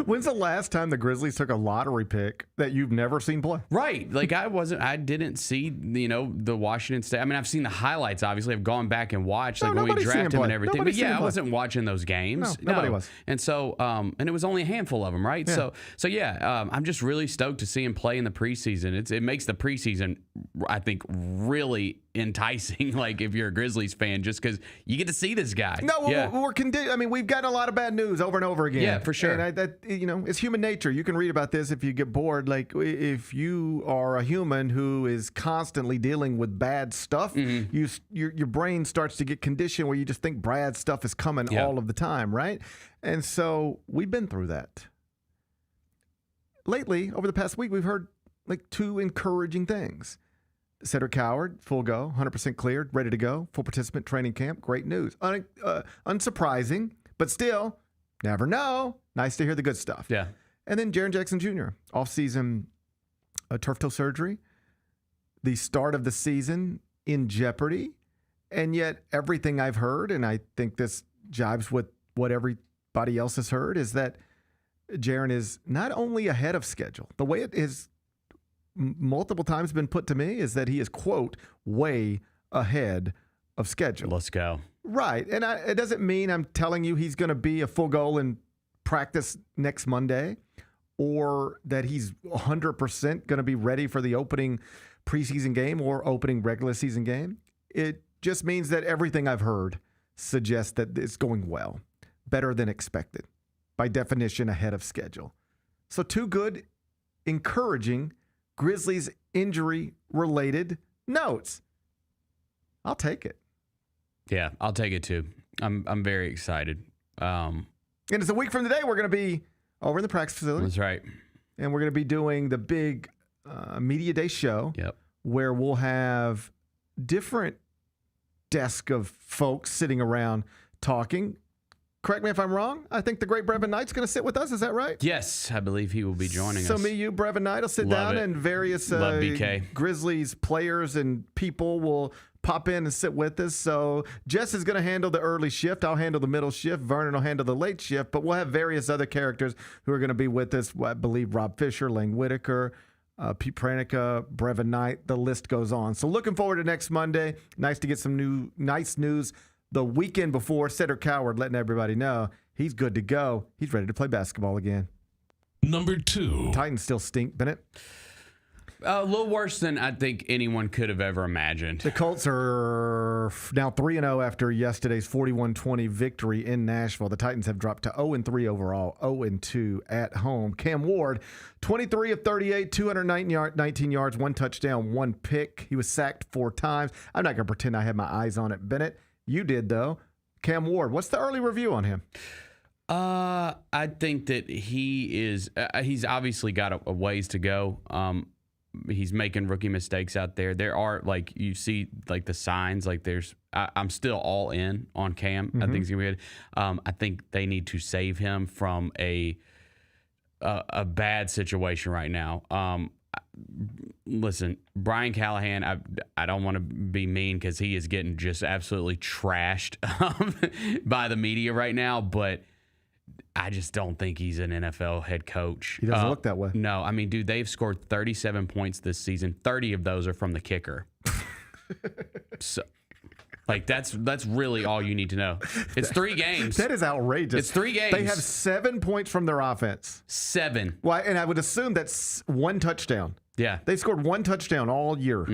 when's the last time the Grizzlies took a lottery pick that you've never seen play? Right. Like, I didn't see, the Washington State. I mean, I've seen the highlights, obviously. I've gone back and watched, when we drafted him and everything. But yeah, I wasn't watching those games. No, nobody was. And so, and it was only a handful of them, right? Yeah. So yeah, I'm just really stoked to see him play in the preseason. It makes the preseason, I think, really enticing, like, if you're a Grizzlies fan, just because you get to see this guy. No, we've gotten a lot of bad news over and over again. Yeah, for sure. And it's human nature. You can read about this if you get bored. Like, if you are a human who is constantly dealing with bad stuff, your brain starts to get conditioned where you just think bad stuff is coming all of the time, right? And so we've been through that. Lately, over the past week, we've heard like 2 encouraging things. Cedric Howard, full go, 100% cleared, ready to go, full participant training camp. Great news. Unsurprising, but still, never know. Nice to hear the good stuff. Yeah. And then Jaren Jackson Jr., off-season turf toe surgery, the start of the season in jeopardy, and yet everything I've heard, and I think this jives with what everybody else has heard, is that Jaren is not only ahead of schedule. The way it is multiple times been put to me is that he is, quote, way ahead of schedule. Let's go. Right. And it doesn't mean I'm telling you he's going to be a full goal in practice next Monday, or that he's 100% going to be ready for the opening preseason game or opening regular season game. It just means that everything I've heard suggests that it's going well, better than expected, by definition ahead of schedule. So 2 good, encouraging Grizzlies injury-related notes. I'll take it. Yeah, I'll take it too. I'm very excited. And it's a week from today. We're going to be over in the practice facility. That's right. And we're going to be doing the big Media Day show. Yep. Where we'll have different desk of folks sitting around talking. Correct me if I'm wrong. I think the great Brevin Knight's going to sit with us. Is that right? Yes, I believe he will be joining us. So me, you, Brevin Knight will sit down, and various Grizzlies players and people will pop in and sit with us. So Jess is going to handle the early shift. I'll handle the middle shift. Vernon will handle the late shift. But we'll have various other characters who are going to be with us. I believe Rob Fisher, Lane Whitaker, Pete Pranica, Brevin Knight. The list goes on. So looking forward to next Monday. Nice to get some nice news. The weekend before, Cedric Howard letting everybody know he's good to go. He's ready to play basketball again. Number 2. Titans still stink, Bennett. A little worse than I think anyone could have ever imagined. The Colts are now 3-0 after yesterday's 41-20 victory in Nashville. The Titans have dropped to 0-3 overall, 0-2 at home. Cam Ward, 23 of 38, 219 yards, 1 touchdown, 1 pick. He was sacked 4 times. I'm not going to pretend I had my eyes on it, Bennett. You did, though. Cam Ward. What's the early review on him? I think that he is. He's obviously got a ways to go. He's making rookie mistakes out there. There are, like, you see, like, the signs. Like, I'm still all in on Cam. I think he's gonna be good. I think they need to save him from a bad situation right now. Listen, Brian Callahan, I don't want to be mean because he is getting just absolutely trashed by the media right now, but I just don't think he's an NFL head coach. He doesn't look that way. No, I mean, dude, they've scored 37 points this season. 30 of those are from the kicker. So, like, that's really all you need to know. It's 3 games. That is outrageous. It's 3 games. They have 7 points from their offense. 7. Well, and I would assume that's 1 touchdown. Yeah. They've scored 1 touchdown all year.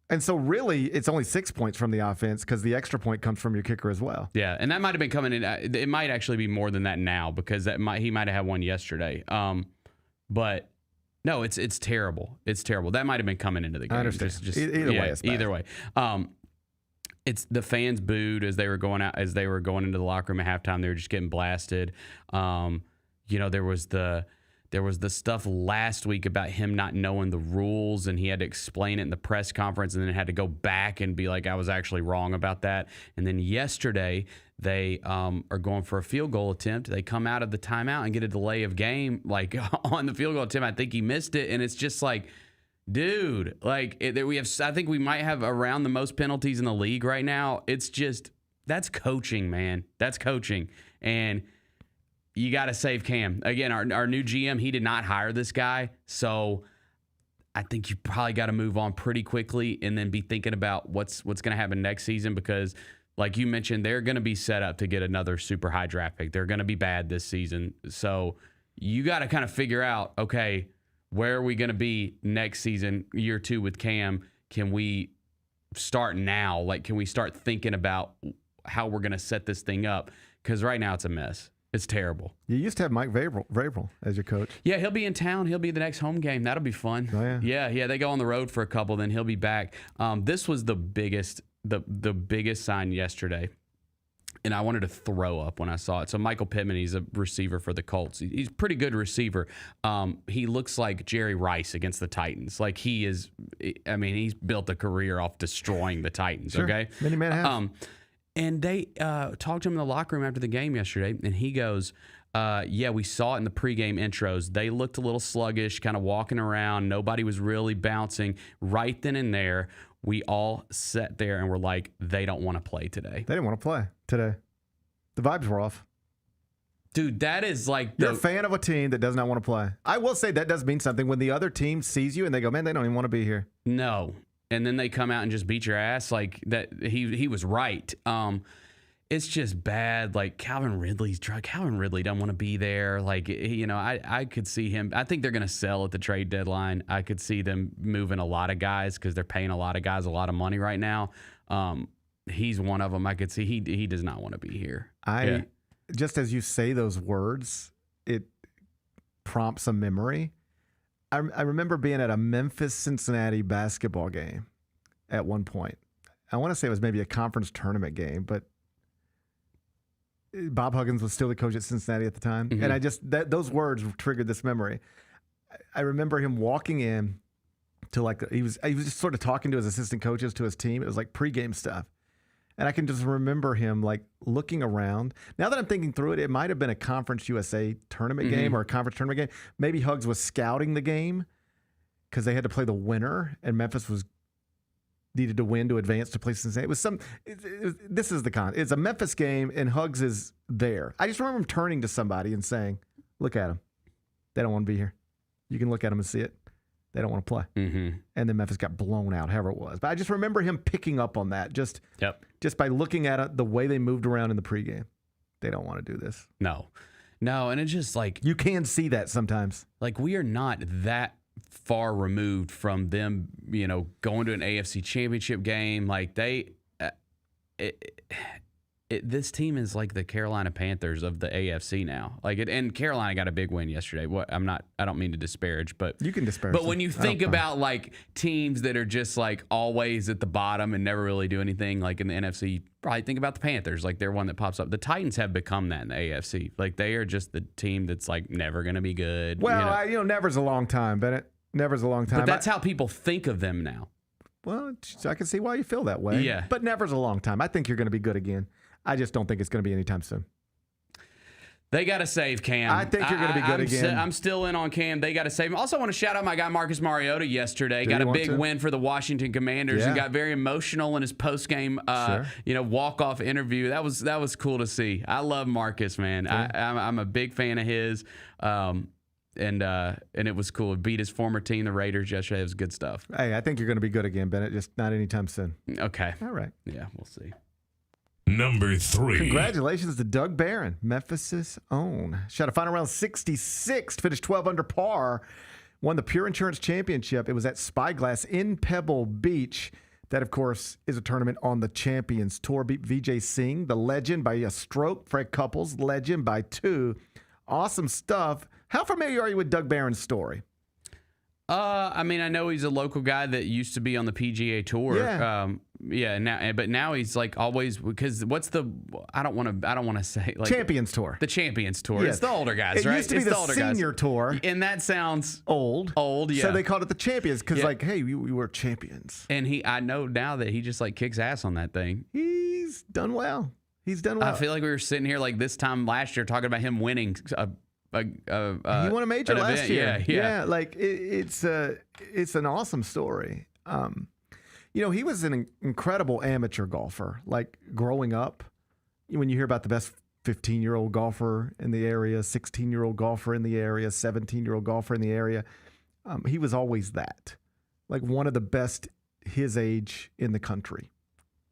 And so really, it's only 6 points from the offense because the extra point comes from your kicker as well. Yeah, and that might have been coming in. It might actually be more than that now because he might have had one yesterday. But no, it's terrible. It's terrible. That might have been coming into the game. I understand. Either way, it's bad. Either way. It's the fans booed as they were going into the locker room at halftime. They were just getting blasted. There was the stuff last week about him not knowing the rules, and he had to explain it in the press conference, and then had to go back and be like, I was actually wrong about that. And then yesterday, they are going for a field goal attempt. They come out of the timeout and get a delay of game, like, on the field goal attempt. I think he missed it, and it's just like, dude, like, I think we might have around the most penalties in the league right now. It's just, that's coaching, man. That's coaching. And you got to save Cam. Again, our new GM, he did not hire this guy. So I think you probably got to move on pretty quickly and then be thinking about what's going to happen next season because, like you mentioned, they're going to be set up to get another super high draft pick. They're going to be bad this season. So you got to kind of figure out, okay, where are we going to be next season, year 2 with Cam? Can we start now? Like, can we start thinking about how we're going to set this thing up? Because right now it's a mess. It's terrible. You used to have Mike Vrabel as your coach. Yeah, he'll be in town. He'll be the next home game. That'll be fun. Oh, yeah. Yeah. They go on the road for a couple, then he'll be back. This was the biggest sign yesterday, and I wanted to throw up when I saw it. So Michael Pittman, he's a receiver for the Colts. He's a pretty good receiver. He looks like Jerry Rice against the Titans. Like, he is. I mean, he's built a career off destroying the Titans. Sure. Okay, many men have. And they talked to him in the locker room after the game yesterday, and he goes, yeah, we saw it in the pregame intros. They looked a little sluggish, kind of walking around. Nobody was really bouncing. Right then and there, we all sat there and were like, they don't want to play today. They didn't want to play today. The vibes were off. Dude, that is like... You're a fan of a team that does not want to play. I will say that does mean something when the other team sees you and they go, man, they don't even want to be here. No. And then they come out and just beat your ass. Like, that, he was right. It's just bad. Like, Calvin Ridley doesn't want to be there. Like, I could see him. I think they're going to sell at the trade deadline. I could see them moving a lot of guys because they're paying a lot of guys a lot of money right now. He's one of them. I could see he does not want to be here. Just as you say those words, it prompts a memory. I remember being at a Memphis-Cincinnati basketball game at one point. I want to say it was maybe a conference tournament game, but Bob Huggins was still the coach at Cincinnati at the time. Mm-hmm. And those words triggered this memory. I remember him walking in to he was just sort of talking to his assistant coaches, to his team. It was like pregame stuff. And I can just remember him like looking around. Now that I'm thinking through it, it might have been a Conference USA tournament game or a conference tournament game. Maybe Huggs was scouting the game because they had to play the winner, and Memphis needed to win to advance to play Cincinnati. It was this is the it's a Memphis game, and Huggs is there. I just remember him turning to somebody and saying, "Look at them. They don't want to be here. You can look at them and see it. They don't want to play." Mm-hmm. And then Memphis got blown out, however it was. But I just remember him picking up on that just by looking at it, the way they moved around in the pregame. They don't want to do this. No. And it's just like... You can see that sometimes. Like, we are not that far removed from them, going to an AFC championship game. Like, this team is like the Carolina Panthers of the AFC now. And Carolina got a big win yesterday. I don't mean to disparage, but you can disparage. But when you think about like teams that are just like always at the bottom and never really do anything, like in the NFC, probably think about the Panthers. Like they're one that pops up. The Titans have become that in the AFC. Like they are just the team that's like never going to be good. Well, never's a long time, Bennett. Never's a long time. But that's how people think of them now. Well, I can see why you feel that way. Yeah. But never's a long time. I think you're going to be good again. I just don't think it's going to be anytime soon. They got to save Cam. I think you're going to be good again. I'm still in on Cam. They got to save him. Also, want to shout out my guy Marcus Mariota yesterday. Got a big win for the Washington Commanders and got very emotional in his post-game walk-off interview. That was cool to see. I love Marcus, man. I'm a big fan of his. And it was cool. It beat his former team, the Raiders, yesterday. It was good stuff. Hey, I think you're going to be good again, Bennett. Just not anytime soon. Okay. All right. Yeah, we'll see. Number 3. Congratulations to Doug Barron, Memphis' own. Shot a final round 66, finished 12 under par, won the Pure Insurance Championship. It was at Spyglass in Pebble Beach. That, of course, is a tournament on the Champions Tour. Beat Vijay Singh, the legend, by a stroke. Fred Couples, legend, by 2. Awesome stuff. How familiar are you with Doug Barron's story? I mean, I know he's a local guy that used to be on the PGA Tour. Yeah. But now he's like always, because I don't want to say like Champions Tour. The Champions Tour. Yes. It's the older guys, right? It used to be the Senior Tour. And that sounds old. Yeah. So they called it the Champions because hey, we were champions. And I know now that he just like kicks ass on that thing. He's done well. I feel like we were sitting here like this time last year talking about him winning he won a major last year. Yeah. Like it's an awesome story. He was an incredible amateur golfer. Like growing up, when you hear about the best 15-year-old golfer in the area, 16-year-old golfer in the area, 17-year-old golfer in the area, he was always that. Like one of the best his age in the country.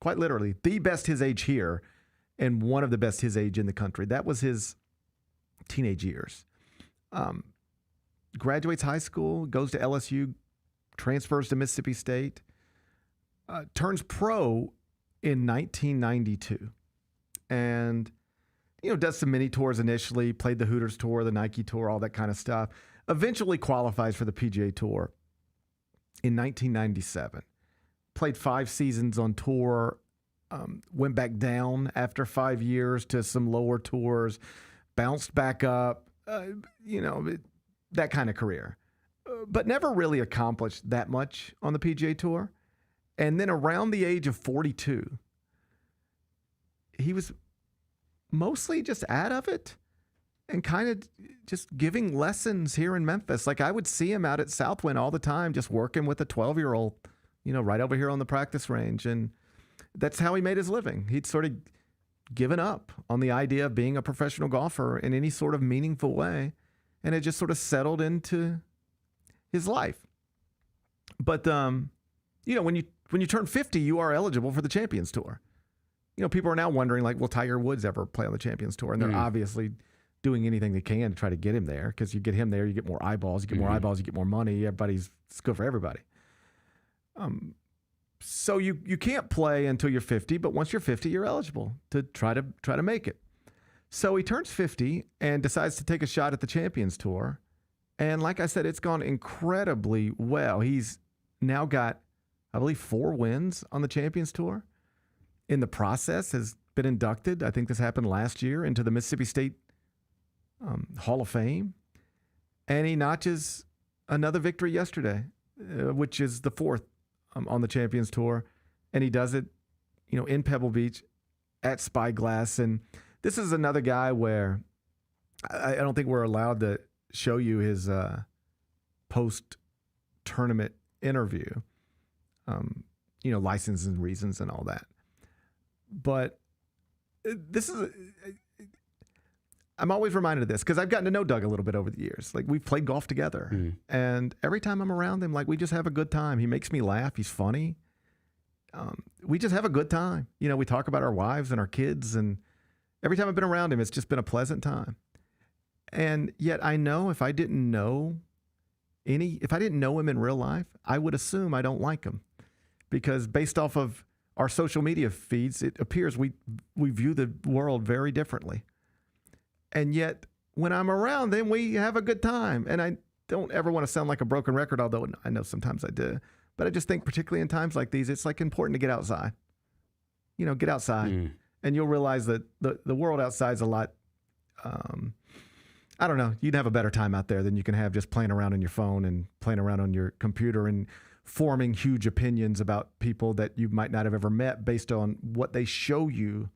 Quite literally, the best his age here, and one of the best his age in the country. That was his teenage years. Graduates high school, goes to LSU, transfers to Mississippi State, turns pro in 1992, and does some mini tours initially, played the Hooters Tour, the Nike Tour, all that kind of stuff. Eventually qualifies for the PGA Tour in 1997. Played 5 seasons on tour, went back down after 5 years to some lower tours, bounced back up, that kind of career. But never really accomplished that much on the PGA Tour. And then around the age of 42, he was mostly just out of it and kind of just giving lessons here in Memphis. Like I would see him out at Southwind all the time, just working with a 12-year-old, right over here on the practice range. And that's how he made his living. He'd sort of given up on the idea of being a professional golfer in any sort of meaningful way, and it just sort of settled into his life. But when you turn 50, you are eligible for the Champions Tour. People are now wondering, like, will Tiger Woods ever play on the Champions Tour? And they're obviously doing anything they can to try to get him there, because you get him there, you get more eyeballs. You get more eyeballs, you get more money. It's good for everybody. So you can't play until you're 50, but once you're 50, you're eligible to try to make it. So he turns 50 and decides to take a shot at the Champions Tour. And like I said, it's gone incredibly well. He's now got, I believe, 4 wins on the Champions Tour. In the process, has been inducted, I think this happened last year, into the Mississippi State Hall of Fame. And he notches another victory yesterday, which is the 4th on the Champions Tour. And he does it, in Pebble Beach at Spyglass. And this is another guy where I don't think we're allowed to show you his post-tournament interview, licenses and reasons and all that. But this is, I'm always reminded of this because I've gotten to know Doug a little bit over the years. Like we've played golf together, and every time I'm around him, like we just have a good time. He makes me laugh. He's funny. We just have a good time. We talk about our wives and our kids, and every time I've been around him, it's just been a pleasant time. And yet I know if I didn't know him in real life, I would assume I don't like him, because based off of our social media feeds, it appears we view the world very differently. And yet, when I'm around them, we have a good time. And I don't ever want to sound like a broken record, although I know sometimes I do. But I just think, particularly in times like these, it's like important to get outside. You know, get outside. And you'll realize that the world outside is a lot, I don't know, you'd have a better time out there than you can have just playing around on your phone and playing around on your computer and forming huge opinions about people that you might not have ever met based on what they show you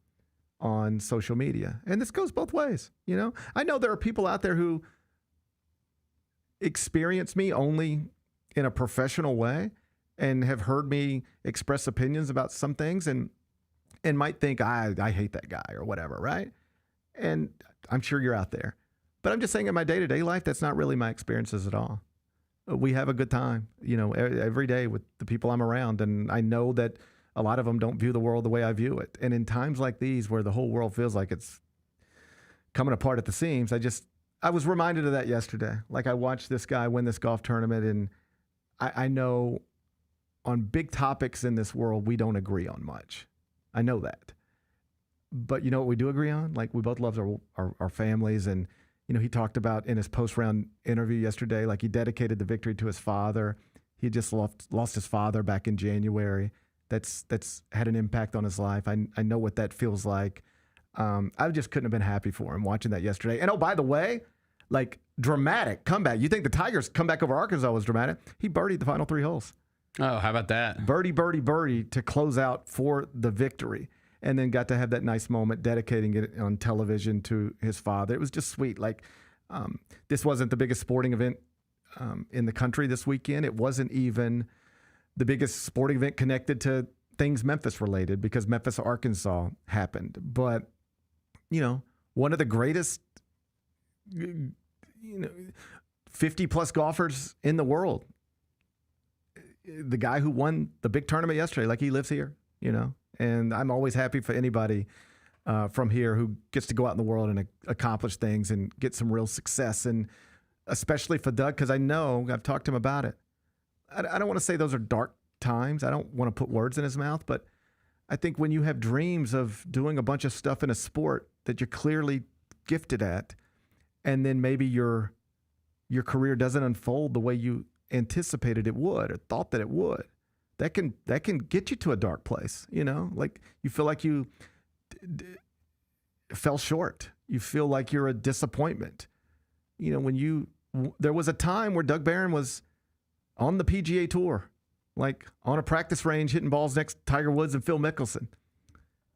on social media. And this goes both ways, you know? I know there are people out there who experience me only in a professional way and have heard me express opinions about some things and might think, I hate that guy or whatever, right? And I'm sure you're out there. But I'm just saying in my day-to-day life, that's not really my experiences at all. We have a good time, you know, every day with the people I'm around. And I know that a lot of them don't view the world the way I view it. And in times like these where the whole world feels like it's coming apart at the seams, I was reminded of that yesterday. Like I watched this guy win this golf tournament, and I know on big topics in this world, we don't agree on much. I know that. But you know what we do agree on? Like we both love our families. And, you know, he talked about in his post-round interview yesterday, like he dedicated the victory to his father. He just lost his father back in January. That's had an impact on his life. I know what that feels like. I just couldn't have been happy for him watching that yesterday. And oh, by the way, like dramatic comeback. You think the Tigers' comeback over Arkansas was dramatic? He birdied the final 3 holes. Oh, how about that? Birdie, birdie, birdie to close out for the victory. And then got to have that nice moment dedicating it on television to his father. It was just sweet. Like this wasn't the biggest sporting event in the country this weekend. It wasn't even the biggest sporting event connected to things Memphis related because Memphis, Arkansas happened. But, you know, one of the greatest, 50 plus golfers in the world. The guy who won the big tournament yesterday, like he lives here, you know, and I'm always happy for anybody from here who gets to go out in the world and accomplish things and get some real success. And especially for Doug, because I know I've talked to him about it. I don't want to say those are dark times. I don't want to put words in his mouth, but I think when you have dreams of doing a bunch of stuff in a sport that you're clearly gifted at, and then maybe your career doesn't unfold the way you anticipated it would or thought that it would, that can get you to a dark place, you know? Like you feel like you fell short. You feel like you're a disappointment. You know, there was a time where Doug Barron was on the PGA Tour, like on a practice range hitting balls next to Tiger Woods and Phil Mickelson.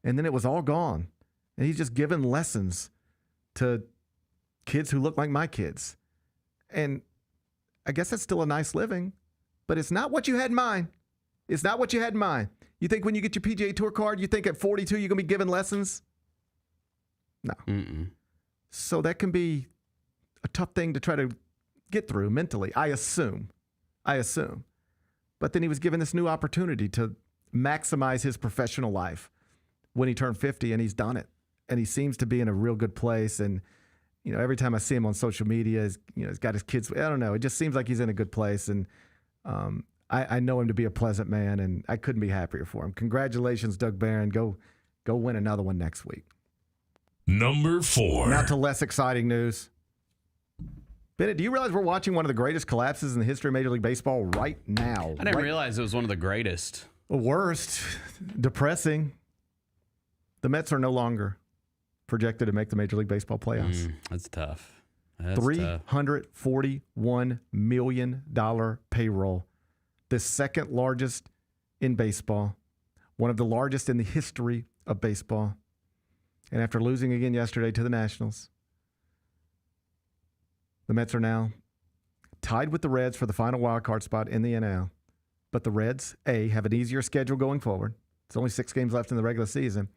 And then it was all gone. And he's just giving lessons to kids who look like my kids. And I guess that's still a nice living, but it's not what you had in mind. It's not what you had in mind. You think when you get your PGA Tour card, you think at 42 you're going to be giving lessons? No. So that can be a tough thing to try to get through mentally, I assume. But then he was given this new opportunity to maximize his professional life when he turned 50, and he's done it. And he seems to be in a real good place. And, you know, every time I see him on social media, he's got his kids. I don't know. It just seems like he's in a good place. And I know him to be a pleasant man, and I couldn't be happier for him. Congratulations, Doug Barron. Go win another one next week. Number 4. Now to less exciting news. Bennett, do you realize we're watching one of the greatest collapses in the history of Major League Baseball right now? I didn't realize it was one of the greatest. Worst. Depressing. The Mets are no longer projected to make the Major League Baseball playoffs. That's tough. $341 million payroll. The second largest in baseball. One of the largest in the history of baseball. And after losing again yesterday to the Nationals, the Mets are now tied with the Reds for the final wild card spot in the NL. But the Reds, have an easier schedule going forward. It's only 6 games left in the regular season.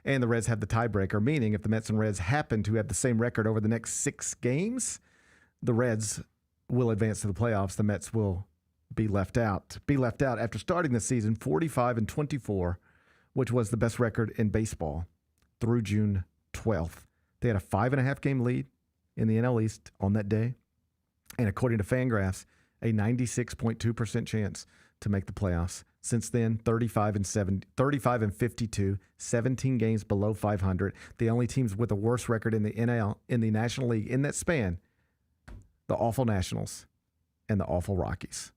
And the Reds have the tiebreaker, meaning if the Mets and Reds happen to have the same record over the next 6 games, the Reds will advance to the playoffs. The Mets will be left out. After starting the season 45-24, which was the best record in baseball through June 12th. They had a 5.5 game lead in the NL East on that day. And according to Fangraphs, a 96.2% chance to make the playoffs. Since then, 35 and 52, 17 games below 500. The only teams with the worst record in the National League in that span, the awful Nationals and the awful Rockies.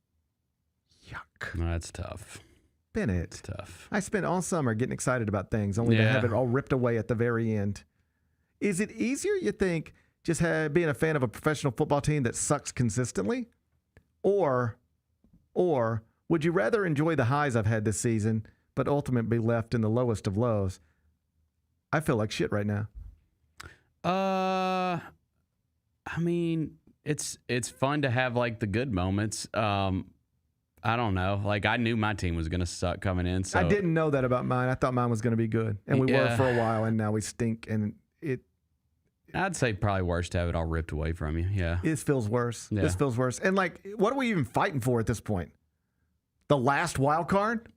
Yuck. No, that's tough. Bennett. It's tough. I spent all summer getting excited about things, only to have it all ripped away at the very end. Is it easier, you think, just being a fan of a professional football team that sucks consistently? Or would you rather enjoy the highs I've had this season, but ultimately be left in the lowest of lows? I feel like shit right now. I mean, it's fun to have like the good moments. I don't know. Like, I knew my team was going to suck coming in. So I didn't know that about mine. I thought mine was going to be good. And we were for a while, and now we stink. And I'd say probably worse to have it all ripped away from you. Yeah. This feels worse. Yeah. This feels worse. And, like, what are we even fighting for at this point? The last wild card?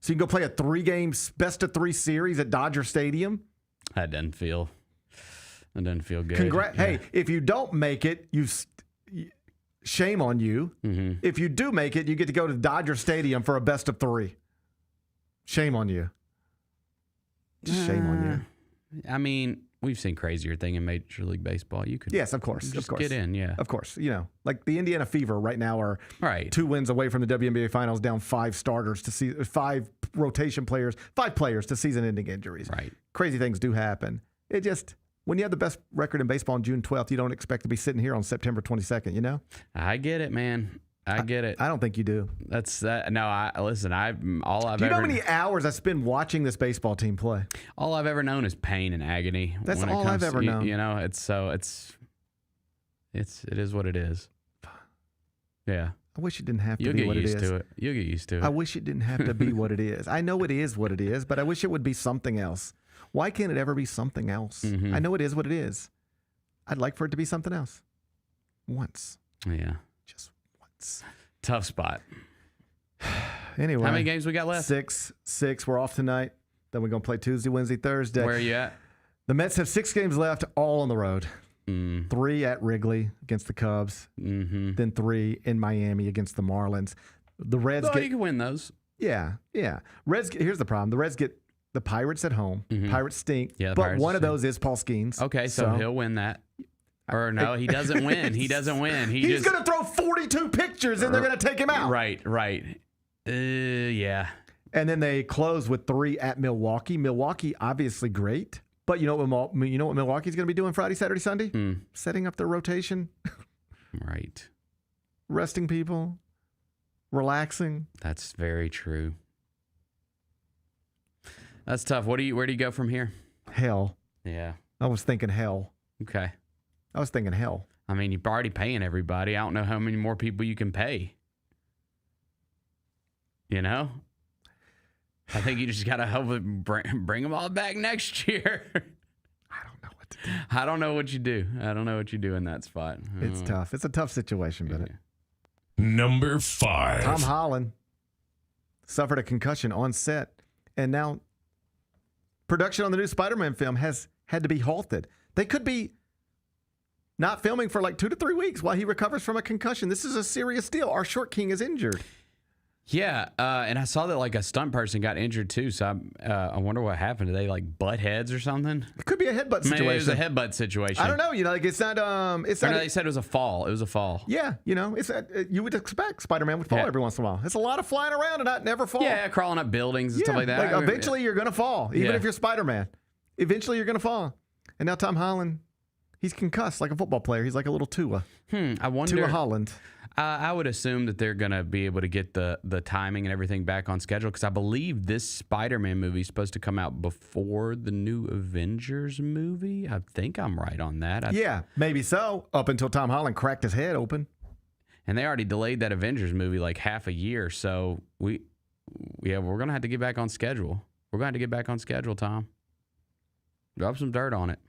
So you can go play a 3-game best-of-3 series at Dodger Stadium? That doesn't feel good. Hey, if you don't make it, shame on you. Mm-hmm. If you do make it, you get to go to Dodger Stadium for a best-of-3. Shame on you. Just shame on you. I mean, we've seen crazier thing in Major League Baseball. You could Yes, of course. just Of course. get in, yeah. Of course. You know, like the Indiana Fever right now are Right. 2 wins away from the WNBA Finals, down 5 starters to see 5 rotation players, 5 players to season-ending injuries. Right. Crazy things do happen. It just, when you have the best record in baseball on June 12th, you don't expect to be sitting here on September 22nd, you know? I get it, man. I get it. I don't think you do. That's that. No, listen. Do you know how many hours I spend watching this baseball team play? All I've ever known is pain and agony. That's when it all comes I've ever to, known. You know, it is what it is. Yeah. I wish it didn't have to You'll be get what it used is. to it. You'll get used to it. I wish it didn't have to be what it is. I know it is what it is, but I wish it would be something else. Why can't it ever be something else? Mm-hmm. I know it is what it is. I'd like for it to be something else. Once. Yeah. Just once. Tough spot. Anyway. How many games we got left? 6. We're off tonight. Then we're going to play Tuesday, Wednesday, Thursday. Where are you at? The Mets have 6 games left, all on the road. 3 at Wrigley against the Cubs. Mm-hmm. Then 3 in Miami against the Marlins. The Reds You can win those. Yeah. Here's the problem. The Reds get the Pirates at home. Mm-hmm. Pirates stink. Yeah, the but Pirates one of stink. those is Paul Skeens. Okay, so he'll win that. Or no, he doesn't win. He doesn't win. He's going to throw 42 pictures and they're going to take him out. Right. Yeah. And then they close with 3 at Milwaukee. Milwaukee, obviously great. But you know what Milwaukee's going to be doing Friday, Saturday, Sunday? Setting up their rotation. Right. Resting people. Relaxing. That's very true. That's tough. Where do you go from here? Hell. Yeah. I was thinking hell. Okay. I was thinking hell. I mean, you're already paying everybody. I don't know how many more people you can pay. You know? I think you just got to help bring them all back next year. I don't know what to do. I don't know what you do. I don't know what you do in that spot. It's tough. It's a tough situation, Bennett. Number 5. Tom Holland suffered a concussion on set, and now production on the new Spider-Man film has had to be halted. They could be not filming for like 2 to 3 weeks while he recovers from a concussion. This is a serious deal. Our short king is injured. Yeah, and I saw that like a stunt person got injured too. So I wonder what happened. Did they like butt heads or something? It could be a headbutt situation. Maybe it was a headbutt situation. I don't know. You know, like it's not. It's not. No, they said it was a fall. It was a fall. Yeah, you know, it's you would expect Spider-Man would fall every once in a while. It's a lot of flying around and not never fall. Yeah, crawling up buildings and stuff like that. Like eventually you're gonna fall, even if you're Spider-Man. Eventually you're gonna fall. And now Tom Holland, he's concussed like a football player. He's like a little Tua. I wonder. Tua Holland. I would assume that they're going to be able to get the timing and everything back on schedule because I believe this Spider-Man movie is supposed to come out before the new Avengers movie. I think I'm right on that. Yeah, maybe so. Up until Tom Holland cracked his head open. And they already delayed that Avengers movie like half a year. So we're going to have to get back on schedule. We're going to have to get back on schedule, Tom. Drop some dirt on it.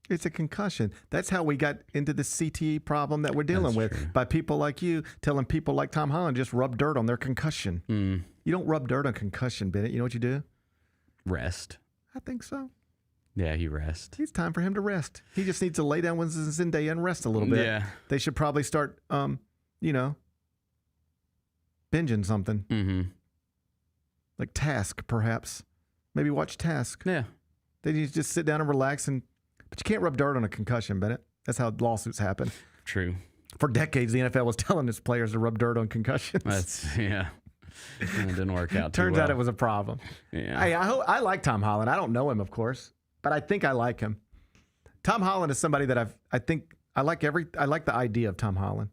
It's a concussion. That's how we got into the CTE problem that we're dealing with by people like you telling people like Tom Holland just rub dirt on their concussion. You don't rub dirt on concussion, Bennett. You know what you do? Rest. I think so. Yeah, he rest. It's time for him to rest. He just needs to lay down with Zendaya and rest a little bit. Yeah. They should probably start, binging something. Mm-hmm. Like Task, perhaps. Maybe watch Task. Yeah. Then you just sit down and relax. But you can't rub dirt on a concussion, Bennett. That's how lawsuits happen. True. For decades, the NFL was telling its players to rub dirt on concussions. Yeah. And it didn't work out. Turns out it was a problem. Yeah. Hey, I like Tom Holland. I don't know him, of course, but I think I like him. Tom Holland is somebody that I like the idea of Tom Holland.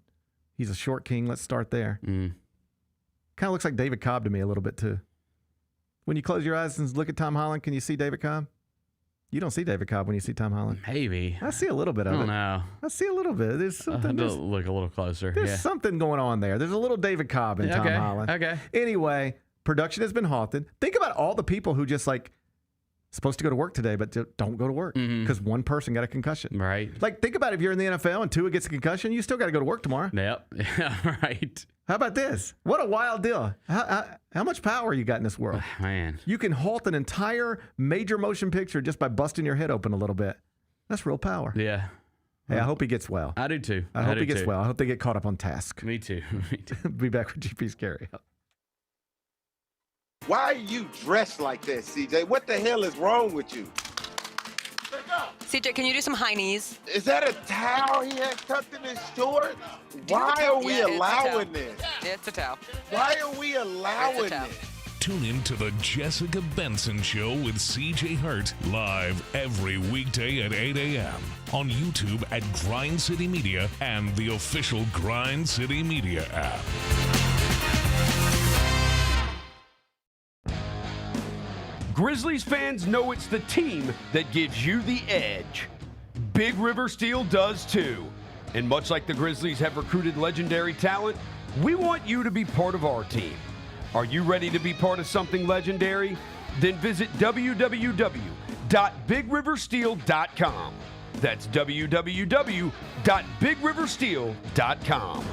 He's a short king. Let's start there. Kind of looks like David Cobb to me a little bit too. When you close your eyes and look at Tom Holland, can you see David Cobb? You don't see David Cobb when you see Tom Holland. Maybe. I see a little bit of it. I don't know. I see a little bit. There's something. I have to look a little closer. There's something going on there. There's a little David Cobb in Tom Holland. Okay. Anyway, production has been halted. Think about all the people who just supposed to go to work today, but don't go to work because one person got a concussion. Right. Like, think about if you're in the NFL and Tua gets a concussion, you still got to go to work tomorrow. Yep. Yeah, right. How about this? What a wild deal. How much power you got in this world? Man. You can halt an entire major motion picture just by busting your head open a little bit. That's real power. Yeah. Hey, I hope he gets well. I do too. I hope he gets well. I hope they get caught up on Task. Me too. Be back with GP's Carryout. Why are you dressed like that, CJ? What the hell is wrong with you? CJ, can you do some high knees? Is that a towel he has tucked in his shorts? Why are we allowing this? It's a towel. Why are we allowing this? Tune in to the Jessica Benson Show with CJ Hurt live every weekday at 8 a.m. on YouTube at Grind City Media and the official Grind City Media app. Grizzlies fans know it's the team that gives you the edge. Big River Steel does too. And much like the Grizzlies have recruited legendary talent, we want you to be part of our team. Are you ready to be part of something legendary? Then visit www.bigriversteel.com. That's www.bigriversteel.com.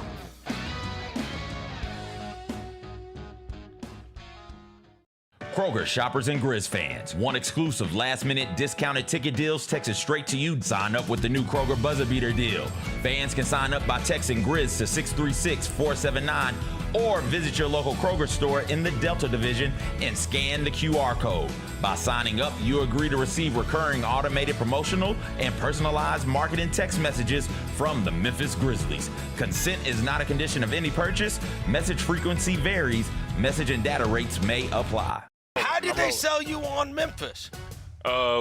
Kroger shoppers and Grizz fans. Want exclusive last-minute discounted ticket deals texted straight to you? Sign up with the new Kroger Buzzer Beater deal. Fans can sign up by texting Grizz to 636-479 or visit your local Kroger store in the Delta Division and scan the QR code. By signing up, you agree to receive recurring automated promotional and personalized marketing text messages from the Memphis Grizzlies. Consent is not a condition of any purchase. Message frequency varies. Message and data rates may apply. How did they sell you on Memphis? I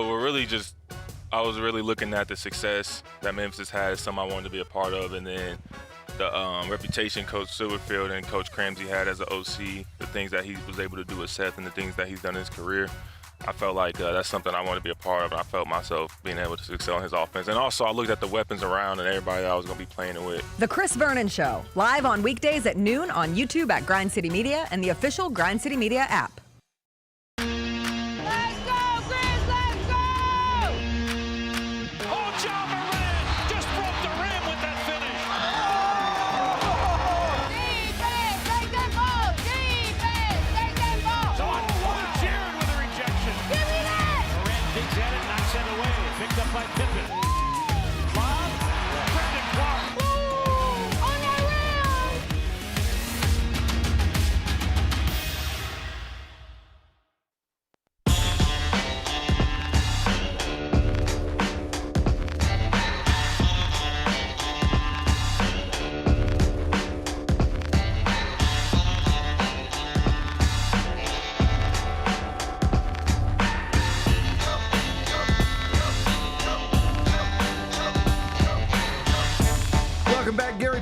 was really looking at the success that Memphis had, something I wanted to be a part of, and then the reputation Coach Silverfield and Coach Cramsey had as an OC, the things that he was able to do with Seth and the things that he's done in his career. I felt like that's something I wanted to be a part of, and I felt myself being able to excel in his offense. And also, I looked at the weapons around and everybody that I was going to be playing it with. The Chris Vernon Show, live on weekdays at noon on YouTube at Grind City Media and the official Grind City Media app.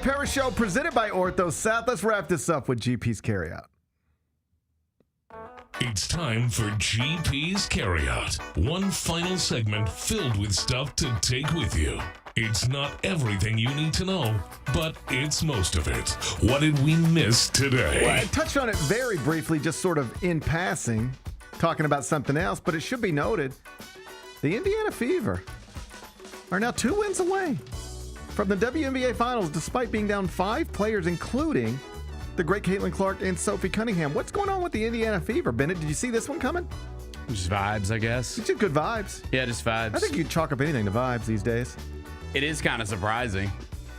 Parrish Show presented by Ortho South. Let's wrap this up with GP's Carryout. It's time for GP's Carryout. One final segment filled with stuff to take with you. It's not everything you need to know, but it's most of it. What did we miss today? Well, I touched on it very briefly, just sort of in passing, talking about something else, but it should be noted, the Indiana Fever are now 2 wins away from the WNBA Finals, despite being down 5 players, including the great Caitlin Clark and Sophie Cunningham. What's going on with the Indiana Fever, Bennett? Did you see this one coming? Just vibes, I guess. It's just good vibes. Yeah, just vibes. I think you could chalk up anything to vibes these days. It is kind of surprising.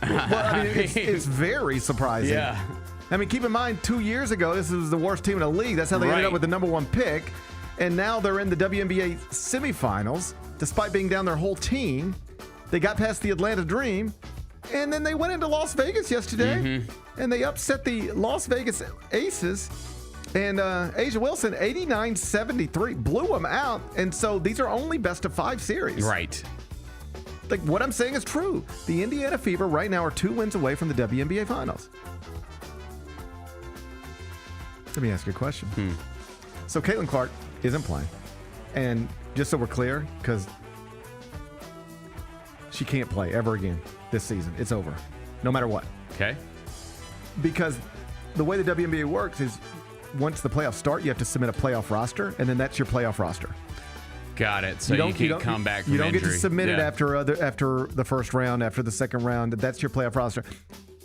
Well, I mean, it's very surprising. Yeah. I mean, keep in mind, 2 years ago, this was the worst team in the league. That's how they ended up with the number 1 pick. And now they're in the WNBA semifinals, despite being down their whole team. They got past the Atlanta Dream, and then they went into Las Vegas yesterday, and they upset the Las Vegas Aces. And Asia Wilson, 89-73, blew them out. And so these are only best-of-5 series. Right. Like, what I'm saying is true. The Indiana Fever right now are 2 wins away from the WNBA Finals. Let me ask you a question. So Caitlin Clark isn't playing. And just so we're clear, because she can't play ever again this season. It's over, no matter what. Okay. Because the way the WNBA works is once the playoffs start, you have to submit a playoff roster, and then that's your playoff roster. Got it. So you can't come back from injury. You don't get to submit it after the first round, after the second round. That's your playoff roster.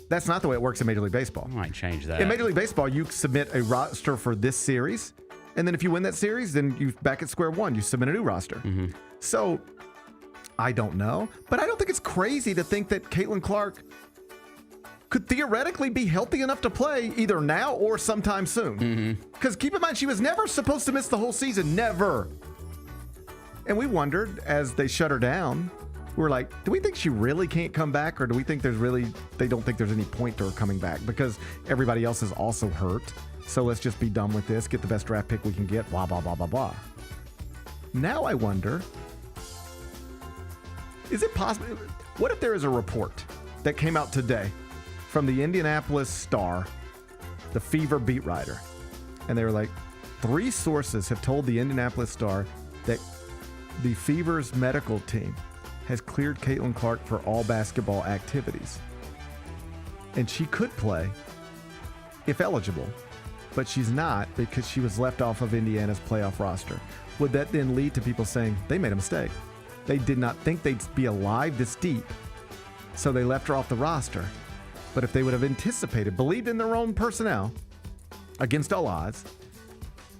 That's not the way it works in Major League Baseball. I might change that. In Major League Baseball, you submit a roster for this series, and then if you win that series, then you're back at square one. You submit a new roster. So I don't know, but I don't think it's crazy to think that Caitlin Clark could theoretically be healthy enough to play either now or sometime soon. Because keep in mind, she was never supposed to miss the whole season. Never. And we wondered as they shut her down, we were like, do we think she really can't come back? Or do we think they don't think there's any point to her coming back because everybody else is also hurt. So let's just be done with this, get the best draft pick we can get, blah, blah, blah, blah, blah. Now I wonder, is it possible? What if there is a report that came out today from the Indianapolis Star, the Fever beat writer, and they were like, 3 sources have told the Indianapolis Star that the Fever's medical team has cleared Caitlin Clark for all basketball activities. And she could play if eligible, but she's not because she was left off of Indiana's playoff roster. Would that then lead to people saying they made a mistake? They did not think they'd be alive this deep, so they left her off the roster. But if they would have anticipated, believed in their own personnel against all odds,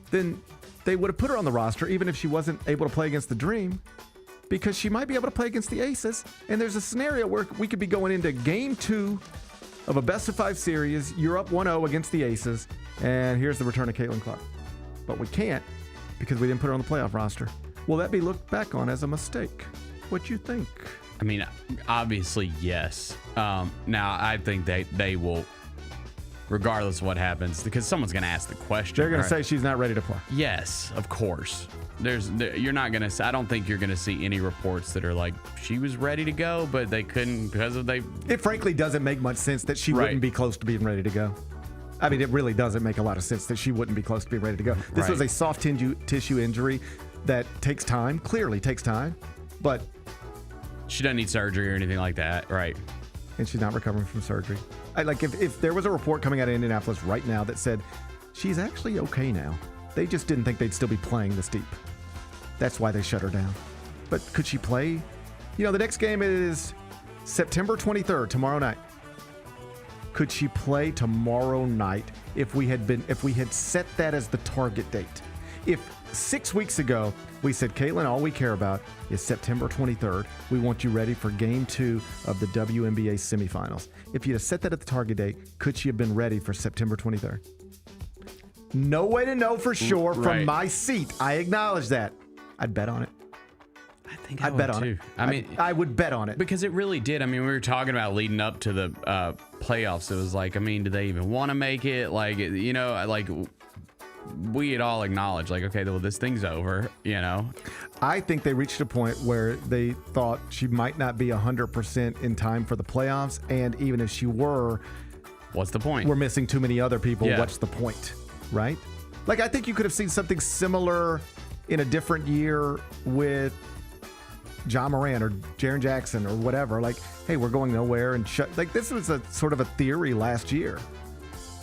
then they would have put her on the roster even if she wasn't able to play against the Dream, because she might be able to play against the Aces. And there's a scenario where we could be going into game 2 of a best-of-5 series. You're up 1-0 against the Aces, and here's the return of Caitlin Clark. But we can't because we didn't put her on the playoff roster. Will that be looked back on as a mistake? What you think? I mean, obviously, yes. Now, I think they will, regardless of what happens, because someone's going to ask the question. They're going to say she's not ready to play. Yes, of course. You're not going to. I don't think you're going to see any reports that are like she was ready to go, but they couldn't because of they. It frankly doesn't make much sense that she wouldn't be close to being ready to go. I mean, it really doesn't make a lot of sense that she wouldn't be close to being ready to go. This was a soft tissue injury that takes time, clearly takes time, but she doesn't need surgery or anything like that, right? And she's not recovering from surgery. If there was a report coming out of Indianapolis right now that said she's actually okay now, they just didn't think they'd still be playing this deep. That's why they shut her down. But could she play? You know, the next game is September 23rd, tomorrow night. Could she play tomorrow night if we had set that as the target date? If 6 weeks ago we said, Caitlin, all we care about is September 23rd. We want you ready for game 2 of the WNBA semifinals. If you had set that at the target date, could she have been ready for September 23rd? No way to know for sure from my seat. I acknowledge that. I'd bet on it. I think I'd bet on it. I mean, I would bet on it. Because it really did. I mean, we were talking about leading up to the playoffs. It was like, I mean, do they even want to make it? Like, you know, like we had all acknowledged, like, okay, well, this thing's over, you know? I think they reached a point where they thought she might not be 100% in time for the playoffs. And even if she were, what's the point? We're missing too many other people. Yeah. What's the point? Right? Like, I think you could have seen something similar in a different year with John Moran or Jaren Jackson or whatever. Like, hey, we're going nowhere and like, this was a sort of a theory last year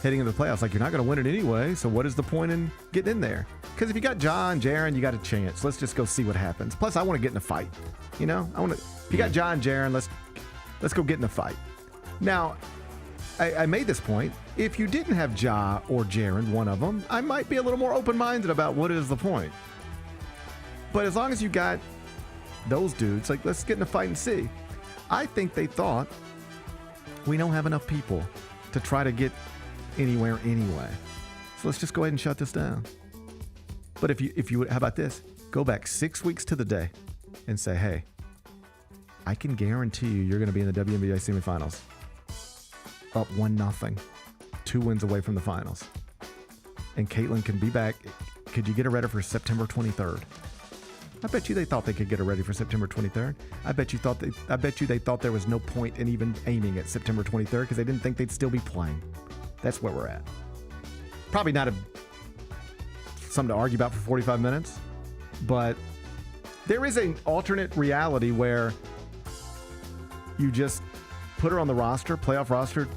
heading into the playoffs. Like, you're not going to win it anyway, so what is the point in getting in there? Because if you got John, Jaren, you got a chance. Let's just go see what happens. Plus, I want to get in a fight. You know, if you got John, Jaren, let's go get in a fight. Now, I made this point. If you didn't have Ja or Jaren, one of them, I might be a little more open-minded about what is the point. But as long as you got those dudes, like, let's get in a fight and see. I think they thought we don't have enough people to try to get anywhere anyway. So let's just go ahead and shut this down. But if you how about this? Go back 6 weeks to the day and say, hey, I can guarantee you're going to be in the WNBA semifinals. Up 1-0. 2 wins away from the finals. And Caitlin can be back. Could you get her ready for September 23rd? I bet you they thought they could get her ready for September 23rd. I bet you they thought there was no point in even aiming at September 23rd because they didn't think they'd still be playing. That's where we're at. Probably not something to argue about for 45 minutes, but there is an alternate reality where you just put her on the roster, playoff roster,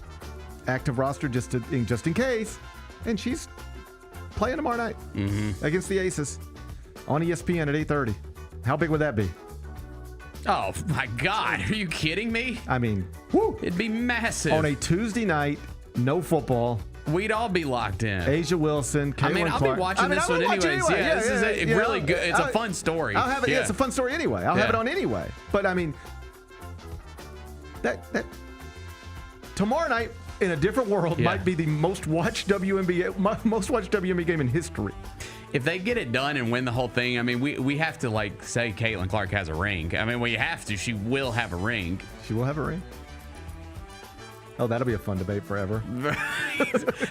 active roster, just in case, and she's playing tomorrow night against the Aces on ESPN at 8:30. How big would that be? Oh my God, are you kidding me? I mean, whoo! It'd be massive. On a Tuesday night, no football. We'd all be locked in. Asia Wilson, Caitlin I'll Clark. be watching this one anyways. Yeah, this is really good. It's a fun story. I'll have it. Yeah, it's a fun story anyway. I'll have it on anyway. But I mean, that tomorrow night in a different world might be the most watched WNBA game in history. If they get it done and win the whole thing, I mean, we have to say Caitlin Clark has a ring. I mean, well, you have to. She will have a ring. She will have a ring. Oh, that'll be a fun debate forever.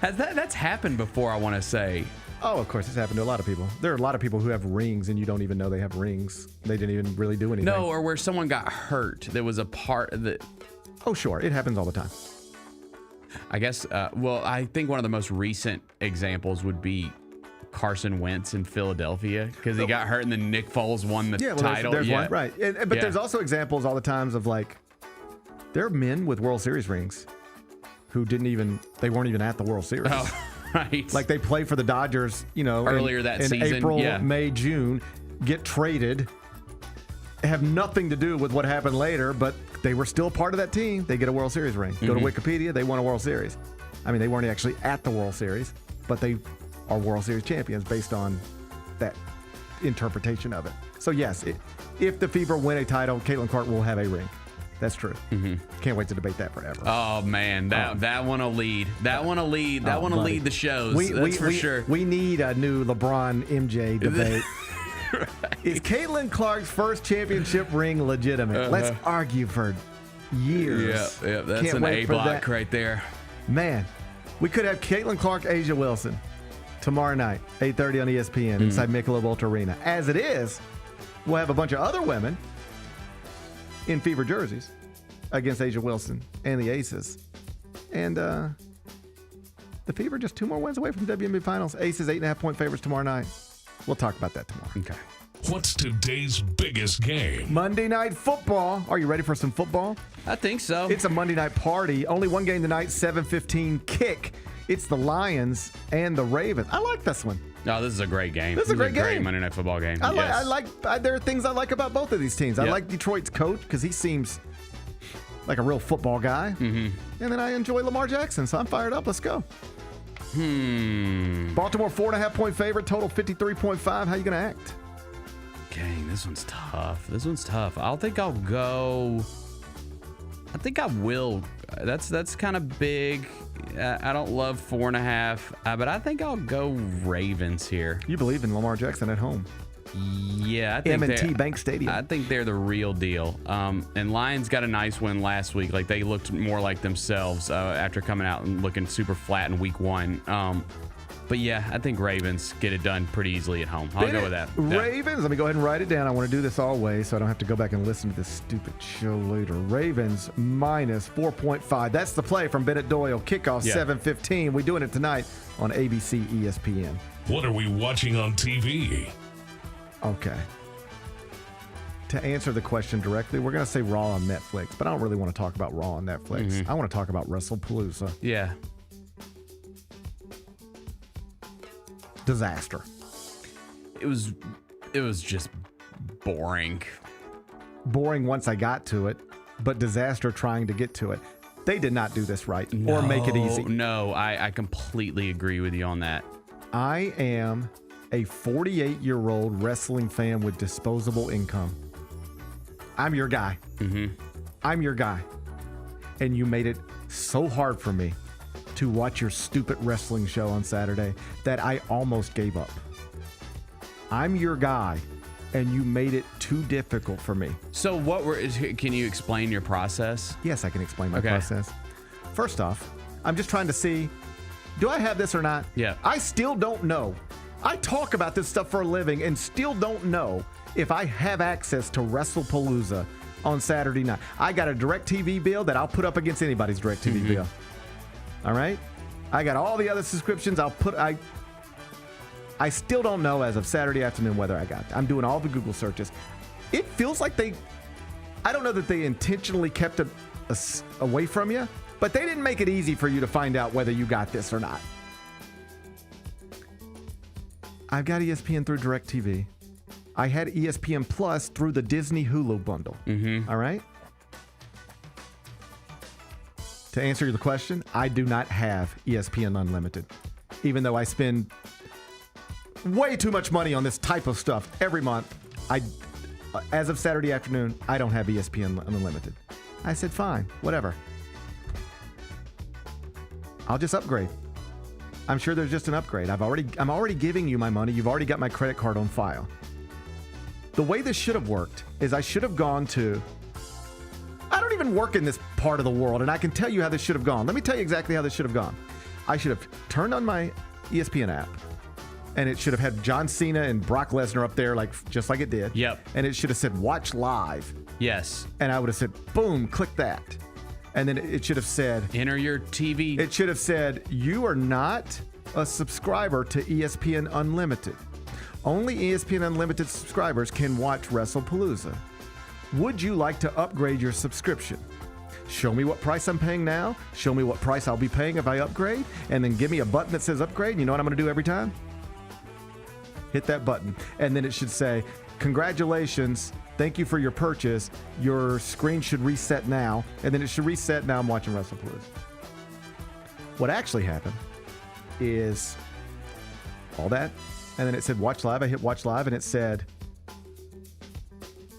That's happened before, I want to say. Oh, of course, it's happened to a lot of people. There are a lot of people who have rings and you don't even know they have rings. They didn't even really do anything. No, or where someone got hurt. There was a part that... Oh, sure. It happens all the time. I guess, I think one of the most recent examples would be Carson Wentz in Philadelphia because he got hurt and then Nick Foles won the title. There's one, right. But there's also examples all the times of there are men with World Series rings who they weren't even at the World Series. Oh, right. Like they play for the Dodgers, earlier that season. In April, May, June, get traded, have nothing to do with what happened later, but they were still part of that team. They get a World Series ring. Go to Wikipedia, they won a World Series. I mean, they weren't actually at the World Series, but they are World Series champions based on that interpretation of it. So yes, if the Fever win a title, Caitlin Clark will have a ring. That's true. Can't wait to debate that forever. Oh man, that one will lead. That one will lead. That one will lead the shows. That's for sure. We need a new LeBron MJ debate. Right. Is Caitlin Clark's first championship ring legitimate? Let's argue for years. Yeah, that's an A block right there. Man, we could have Caitlin Clark, Asia Wilson tomorrow night, 8:30 on ESPN inside Michelob Ultra Arena. As it is, we'll have a bunch of other women in Fever jerseys against Asia Wilson and the Aces. And the Fever just 2 more wins away from the WNBA Finals. Aces 8.5-point favorites tomorrow night. We'll talk about that tomorrow. Okay. What's today's biggest game? Monday Night Football. Are you ready for some football? I think so. It's a Monday night party. Only one game tonight, 7:15 kick. It's the Lions and the Ravens. I like this one. No, this is a great game. This is a great game. Monday Night Football game. There are things I like about both of these teams. I like Detroit's coach because he seems like a real football guy. And then I enjoy Lamar Jackson, so I'm fired up. Let's go. Baltimore 4.5-point favorite, total 53.5. How you going to act? Dang, this one's tough. I think I will. That's kind of big. I don't love 4.5, but I think I'll go Ravens here. You believe in Lamar Jackson at home? Yeah, I think M&T Bank Stadium. I think they're the real deal. And Lions got a nice win last week. Like they looked more like themselves after coming out and looking super flat in week 1. But yeah, I think Ravens get it done pretty easily at home. I'll go with that. Ravens, let me go ahead and write it down. I want to do this all way so I don't have to go back and listen to this stupid show later. Ravens minus 4.5. That's the play from Bennett Doyle. Kickoff 7:15. We're doing it tonight on ABC ESPN. What are we watching on TV? Okay. To answer the question directly, we're going to say Raw on Netflix, but I don't really want to talk about Raw on Netflix. I want to talk about WrestlePalooza. Yeah. Disaster. It was just boring. Boring once I got to it, but disaster trying to get to it. They did not do this right or make it easy. No, I completely agree with you on that. I am a 48-year-old wrestling fan with disposable income. I'm your guy. I'm your guy. And you made it so hard for me to watch your stupid wrestling show on Saturday that I almost gave up. I'm your guy, and you made it too difficult for me. So can you explain your process? Yes, I can explain my process. First off, I'm just trying to see, do I have this or not? Yeah. I still don't know. I talk about this stuff for a living and still don't know if I have access to WrestlePalooza on Saturday night. I got a DirecTV bill that I'll put up against anybody's DirecTV bill. All right? I got all the other subscriptions. I still don't know as of Saturday afternoon whether I got it. I'm doing all the Google searches. It feels like I don't know that they intentionally kept it away from you, but they didn't make it easy for you to find out whether you got this or not. I've got ESPN through DirecTV. I had ESPN Plus through the Disney Hulu bundle. All right? To answer the question, I do not have ESPN Unlimited, even though I spend way too much money on this type of stuff every month. As of Saturday afternoon, I don't have ESPN Unlimited. I said, fine, whatever. I'll just upgrade. I'm sure there's just an upgrade. I'm already giving you my money. You've already got my credit card on file. The way this should have worked is I should have gone to... I don't even work in this part of the world, and I can tell you how this should have gone. Let me tell you exactly how this should have gone. I should have turned on my ESPN app, and it should have had John Cena and Brock Lesnar up there, just like it did. Yep. And it should have said, watch live. Yes. And I would have said, boom, click that. And then it should have said... Enter your TV. It should have said, you are not a subscriber to ESPN Unlimited. Only ESPN Unlimited subscribers can watch WrestlePalooza. Would you like to upgrade your subscription? Show me what price I'm paying now. Show me what price I'll be paying if I upgrade. And then give me a button that says upgrade. You know what I'm going to do every time? Hit that button. And then it should say, congratulations. Thank you for your purchase. Your screen should reset now. And then it should reset. Now I'm watching WrestlePalooza. What actually happened is all that. And then it said watch live. I hit watch live and it said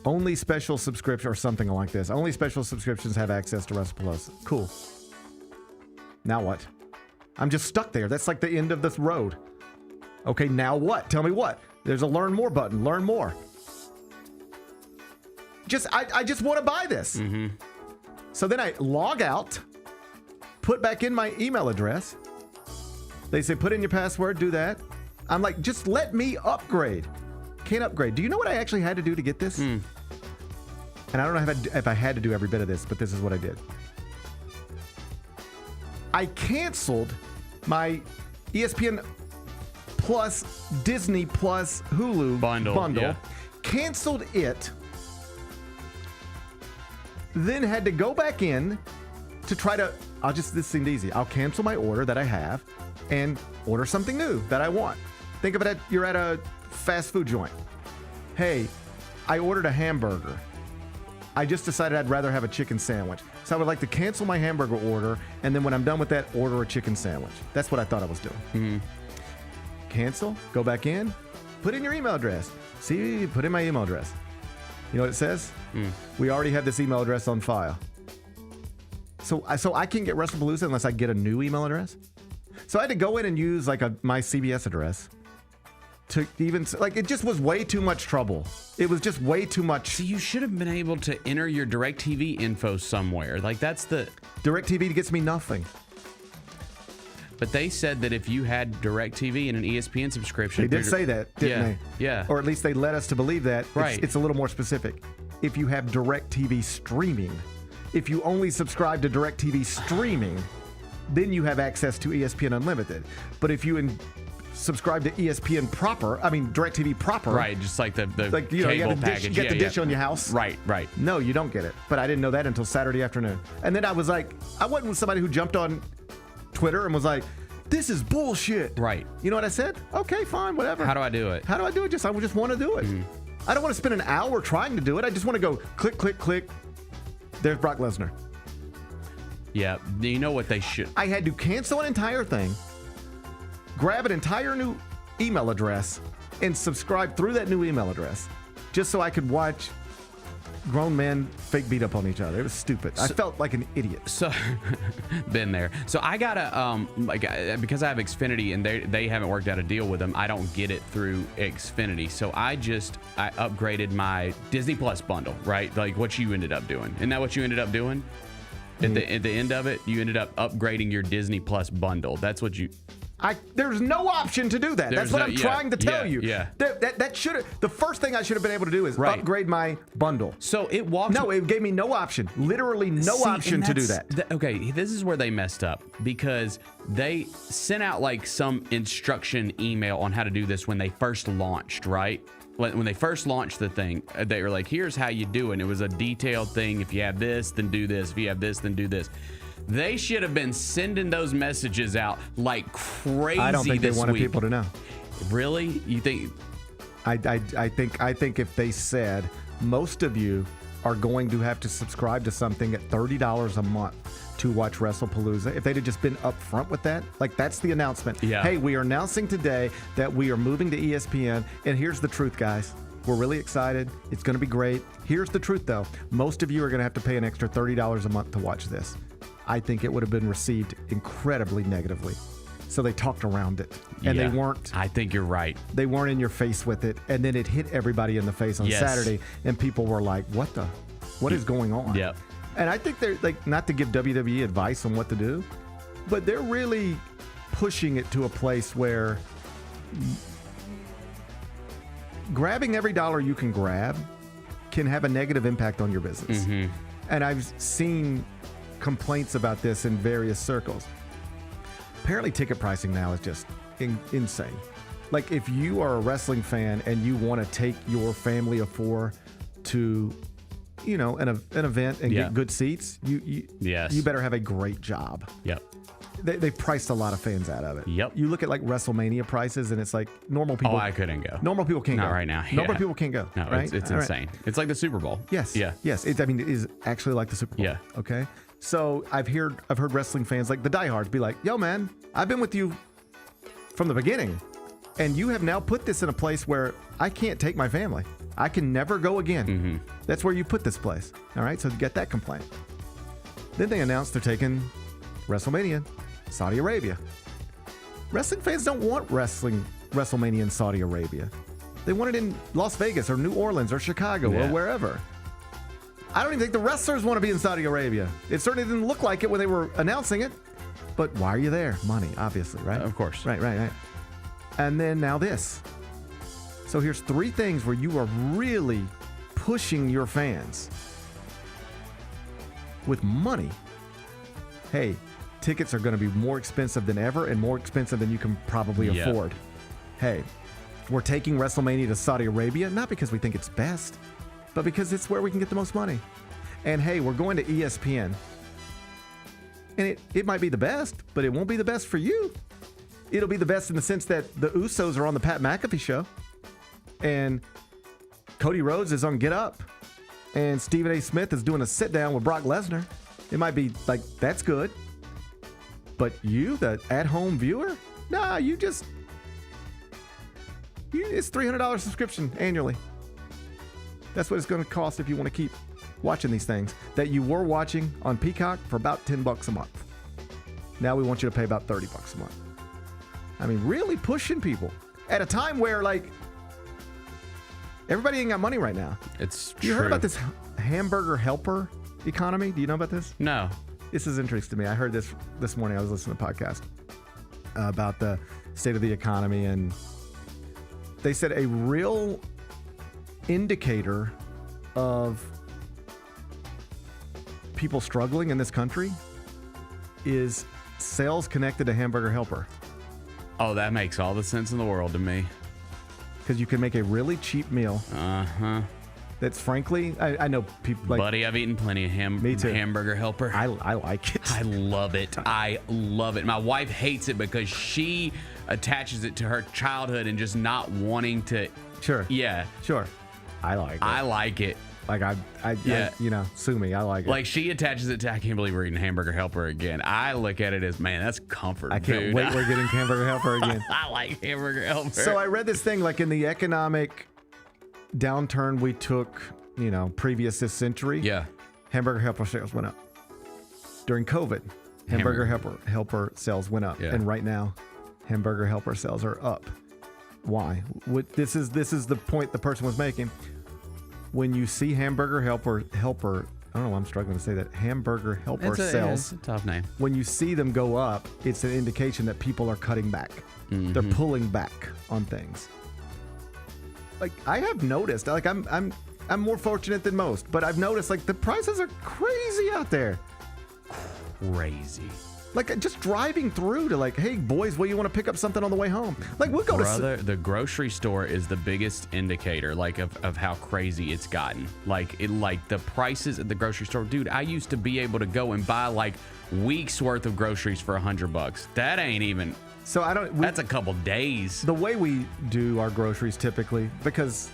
only special subscription or something like this. Only special subscriptions have access to WrestlePalooza. Cool. Now what? I'm just stuck there. That's like the end of this road. Okay, now what? Tell me what? There's a learn more button. Learn more. I just want to buy this. So then I log out, put back in my email address. They say, put in your password, do that. I'm like, just let me upgrade. Can't upgrade. Do you know what I actually had to do to get this? And I don't know if I had to do every bit of this, but this is what I did. I canceled my ESPN Plus, Disney Plus, Hulu bundle. Yeah. Canceled it. Then had to go back in to try to, this seemed easy. I'll cancel my order that I have and order something new that I want. Think of it you're at a fast food joint. Hey, I ordered a hamburger. I just decided I'd rather have a chicken sandwich. So I would like to cancel my hamburger order, and then when I'm done with that, order a chicken sandwich. That's what I thought I was doing. Cancel, go back in, put in your email address. See, put in my email address. You know what it says? We already have this email address on file. So I can't get WrestlePalooza unless I get a new email address. So I had to go in and use my CBS address to even, it just was way too much trouble. It was just way too much. So you should have been able to enter your DirecTV info somewhere. That's the... DirecTV gets me nothing. But they said that if you had DirecTV and an ESPN subscription... They did say that, didn't they? Yeah. Or at least they led us to believe that. Right. It's a little more specific. If you have DirecTV streaming, if you only subscribe to DirecTV streaming, then you have access to ESPN Unlimited. But if you subscribe to ESPN proper, DirecTV proper... Right, just like the cable package. You get the dish on your house. Right. No, you don't get it. But I didn't know that until Saturday afternoon. And then I was like, I wasn't somebody who jumped on Twitter and was like, this is bullshit. Right. You know what I said? Okay, fine, whatever. How do I do it? I just want to do it. I don't want to spend an hour trying to do it. I just want to go click, click, click. There's Brock Lesnar. Yeah, you know what they should... I had to cancel an entire thing, grab an entire new email address, and subscribe through that new email address just so I could watch grown men fake beat up on each other. It was stupid. I felt like an idiot. So, been there. So I gotta because I have Xfinity and they haven't worked out a deal with them. I don't get it through Xfinity. So I upgraded my Disney Plus bundle, right? Like what you ended up doing. Isn't that what you ended up doing? At the end of it, you ended up upgrading your Disney Plus bundle. That's what you. There's no option to do that. That's what I'm trying to tell you. Yeah. That should have. The first thing I should have been able to do is upgrade my bundle. So it walks. No, it gave me no option. Literally no option to do that. Okay, this is where they messed up because they sent out like some instruction email on how to do this when they first launched, right? When they first launched the thing, they were like, here's how you do it. And it was a detailed thing. If you have this, then do this. If you have this, then do this. They should have been sending those messages out like crazy. I don't think they wanted people to know. Really? You think? I think if they said most of you are going to have to subscribe to something at $30 a month to watch WrestlePalooza, if they'd have just been upfront with that, like that's the announcement. Yeah. Hey, we are announcing today that we are moving to ESPN, and here's the truth, guys. We're really excited. It's going to be great. Here's the truth, though. Most of you are going to have to pay an extra $30 a month to watch this. I think it would have been received incredibly negatively. So they talked around it, and they weren't. I think you're right. They weren't in your face with it, and then it hit everybody in the face on Saturday, and people were like, what is going on? Yep. And I think they're like, not to give WWE advice on what to do, but they're really pushing it to a place where grabbing every dollar you can grab can have a negative impact on your business. Mm-hmm. And I've seen complaints about this in various circles. Apparently ticket pricing now is just insane. Like if you are a wrestling fan and you want to take your family of four to, an event and get good seats, you better have a great job. Yep. They priced a lot of fans out of it. Yep. You look at like WrestleMania prices and it's like normal people. Oh, I couldn't go. Normal people can't go. Not right now. Normal people can't go. No, right? it's insane. Right. It's like the Super Bowl. Yes. Yeah. Yes. It is actually like the Super Bowl. Yeah. Okay. So I've heard wrestling fans like the diehards be like, yo, man, I've been with you from the beginning. And you have now put this in a place where I can't take my family. I can never go again. Mm-hmm. That's where you put this place. All right. So you get that complaint. Then they announced they're taking WrestleMania, Saudi Arabia. Wrestling fans don't want WrestleMania in Saudi Arabia. They want it in Las Vegas or New Orleans or Chicago or wherever. I don't even think the wrestlers want to be in Saudi Arabia. It certainly didn't look like it when they were announcing it. But why are you there? Money, obviously, right? Of course. Right. And then now this. So here's three things where you are really pushing your fans with money. Hey, tickets are going to be more expensive than ever and more expensive than you can probably afford. Hey, we're taking WrestleMania to Saudi Arabia, not because we think it's best, but because it's where we can get the most money. And hey, we're going to ESPN. And it might be the best, but it won't be the best for you. It'll be the best in the sense that the Usos are on the Pat McAfee show. And Cody Rhodes is on Get Up. And Stephen A. Smith is doing a sit down with Brock Lesnar. It might be like, that's good. But you, the at-home viewer? Nah, it's $300 subscription annually. That's what it's going to cost if you want to keep watching these things that you were watching on Peacock for about $10 a month. Now we want you to pay about $30 a month. I mean, really pushing people at a time where like everybody ain't got money right now. It's You heard about this hamburger helper economy? Do you know about this? No. This is interesting to me. I heard this morning. I was listening to a podcast about the state of the economy, and they said a real indicator of people struggling in this country is sales connected to Hamburger Helper. Oh, that makes all the sense in the world to me. Because you can make a really cheap meal. Uh-huh. That's frankly, I know people like... Buddy, I've eaten plenty of Hamburger Helper. I like it. I love it. I love it. My wife hates it because she attaches it to her childhood and just not wanting to... Sure. Yeah. Sure. I like it. I like it. Like sue me. I like it. Like she attaches it to, I can't believe we're eating Hamburger Helper again. I look at it as, man, that's comfort food. I can't wait. We're getting Hamburger Helper again. I like Hamburger Helper. So I read this thing like in the economic downturn we took previous this century, hamburger helper sales went up. During COVID, hamburger helper sales went up. Yeah. And right now, hamburger helper sales are up. Why? This is the point the person was making. When you see hamburger helper, I don't know why I'm struggling to say that. Hamburger helper sales. It's a tough name. When you see them go up, it's an indication that people are cutting back. They're pulling back on things. Like I have noticed, like I'm more fortunate than most, but I've noticed like the prices are crazy out there. Crazy. Like just driving through to like, hey boys, well, you want to pick up something on the way home? Like we'll go the grocery store is the biggest indicator, like of how crazy it's gotten. Like the prices at the grocery store, dude. I used to be able to go and buy like weeks worth of groceries for $100. That ain't even. So that's a couple days. The way we do our groceries typically, because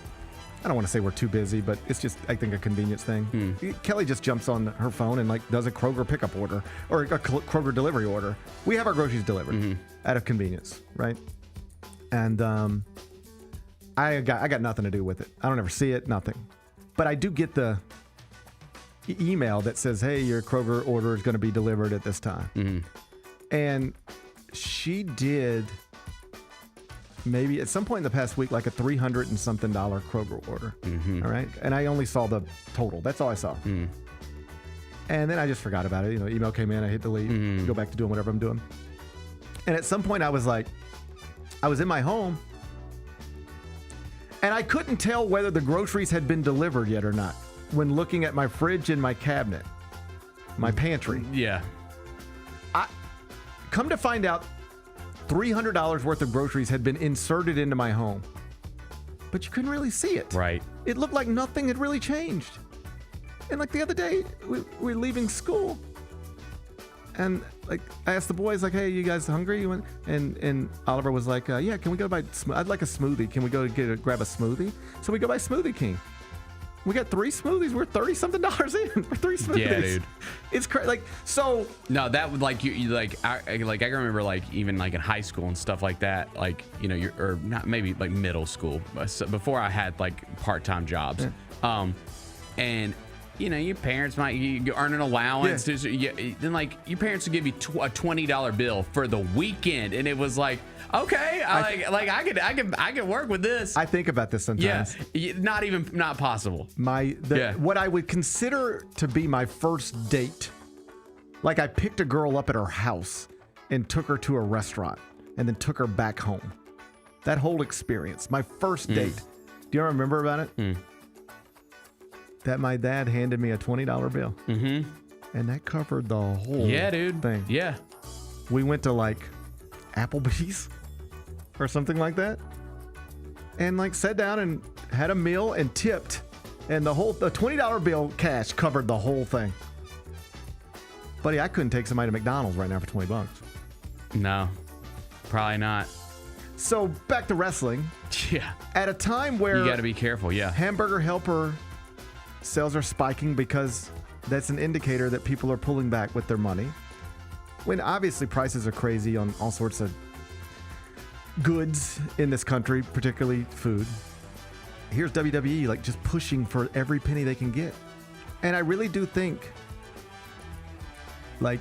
I don't want to say we're too busy, but it's just, I think, a convenience thing. Kelly just jumps on her phone and like does a Kroger pickup order or a Kroger delivery order. We have our groceries delivered out of convenience, right? And I got nothing to do with it. I don't ever see it, nothing. But I do get the email that says, hey, your Kroger order is going to be delivered at this time. And she did maybe at some point in the past week, like a $300 and something Kroger order. All right. And I only saw the total. That's all I saw. And then I just forgot about it. Email came in, I hit delete, go back to doing whatever I'm doing. And at some point I was like, I was in my home and I couldn't tell whether the groceries had been delivered yet or not when looking at my fridge and my cabinet, my pantry. Yeah. Come to find out, $300 worth of groceries had been inserted into my home, but you couldn't really see it. Right. It looked like nothing had really changed. And like the other day, we're leaving school, and like I asked the boys, like, "Hey, you guys hungry?" And Oliver was like, "Yeah, can we go buy? I'd like a smoothie. Can we go grab a smoothie?" So we go buy Smoothie King. We got 3 smoothies. We're $30-something in for 3 smoothies. Yeah, dude. It's crazy. Like, so. No, that would like you like I remember like even like in high school and stuff like that. Like you're or not maybe like middle school. So before I had like part-time jobs, and your parents might you earn an allowance. Then like your parents would give you a $20 bill for the weekend, and it was like. Okay, I could work with this. I think about this sometimes. Yeah, not possible. What I would consider to be my first date, like I picked a girl up at her house and took her to a restaurant and then took her back home. That whole experience, my first date. Do you remember about it? That my dad handed me a $20 bill, and that covered the whole thing. Yeah, we went to like Applebee's or something like that, and like sat down and had a meal and tipped, and the $20 bill cash covered the whole thing. Buddy, I couldn't take somebody to McDonald's right now for $20. No, probably not. So back to wrestling. Yeah. At a time where you got to be careful. Yeah. Hamburger helper sales are spiking because that's an indicator that people are pulling back with their money. When obviously prices are crazy on all sorts of goods in this country, particularly food. Here's WWE like just pushing for every penny they can get. And I really do think like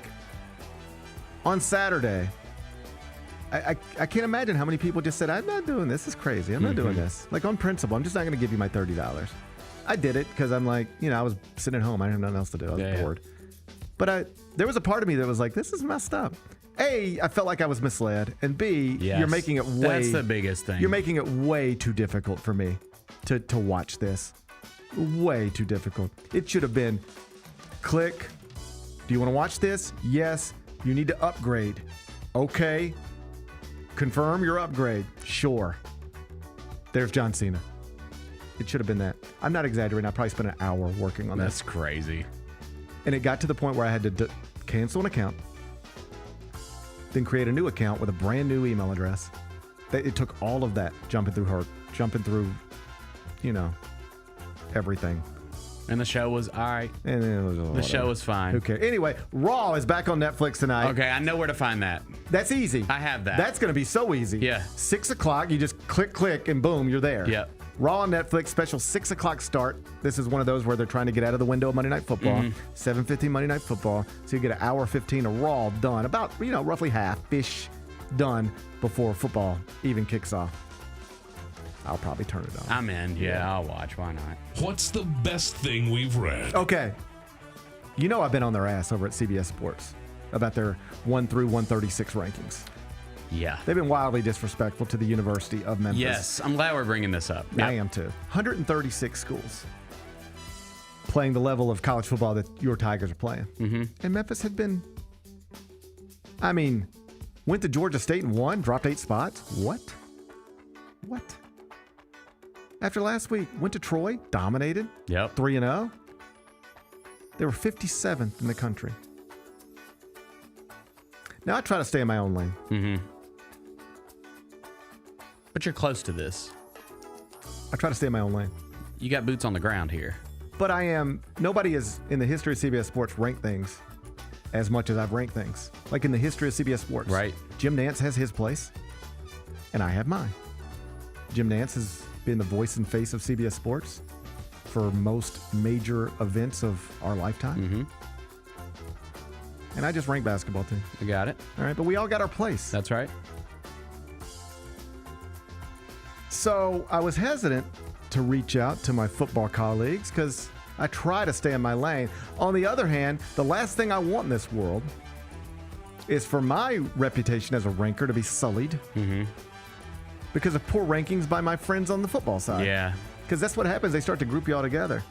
on Saturday, I can't imagine how many people just said, I'm not doing this. This is crazy. I'm not doing this. Like on principle, I'm just not going to give you my $30. I did it because I'm like, I was sitting at home. I didn't have nothing else to do. I was bored. But there was a part of me that was like, this is messed up. A, I felt like I was misled. And B, you're making it that's the biggest thing. You're making it way too difficult for me to watch this. Way too difficult. It should have been click. Do you want to watch this? Yes. You need to upgrade. Okay. Confirm your upgrade. Sure. There's John Cena. It should have been that. I'm not exaggerating. I probably spent an hour working on this. That's crazy. And it got to the point where I had to cancel an account, then create a new account with a brand new email address. It took all of that, jumping through, everything. And the show was all right. And it was the show was fine. Okay. Anyway, Raw is back on Netflix tonight. Okay, I know where to find that. That's easy. I have that. That's going to be so easy. Yeah. 6 o'clock, you just click, and boom, you're there. Yep. Raw on Netflix, special 6 o'clock start. This is one of those where they're trying to get out of the window of Monday Night Football. 7:15 Monday Night Football. So you get an hour 15 of Raw done, about, roughly half-ish done before football even kicks off. I'll probably turn it on. I'm in. Yeah, I'll watch. Why not? What's the best thing we've read? Okay. I've been on their ass over at CBS Sports about their 1 through 136 rankings. Yeah. They've been wildly disrespectful to the University of Memphis. Yes, I'm glad we're bringing this up. I am too. 136 schools playing the level of college football that your Tigers are playing. Mm-hmm. And Memphis had been, went to Georgia State and won, dropped 8 spots. What? After last week, went to Troy, dominated. Yep. 3-0. They were 57th in the country. Now I try to stay in my own lane. Mm-hmm. But you're close to this. I try to stay in my own lane. You got boots on the ground here. But nobody has, in the history of CBS Sports, ranked things as much as I've ranked things. Like in the history of CBS Sports. Right. Jim Nantz has his place, and I have mine. Jim Nantz has been the voice and face of CBS Sports for most major events of our lifetime. Mm-hmm. And I just rank basketball too. I got it. All right, but we all got our place. That's right. So I was hesitant to reach out to my football colleagues because I try to stay in my lane. On the other hand, the last thing I want in this world is for my reputation as a ranker to be sullied because of poor rankings by my friends on the football side. Yeah. Because that's what happens. They start to group you all together.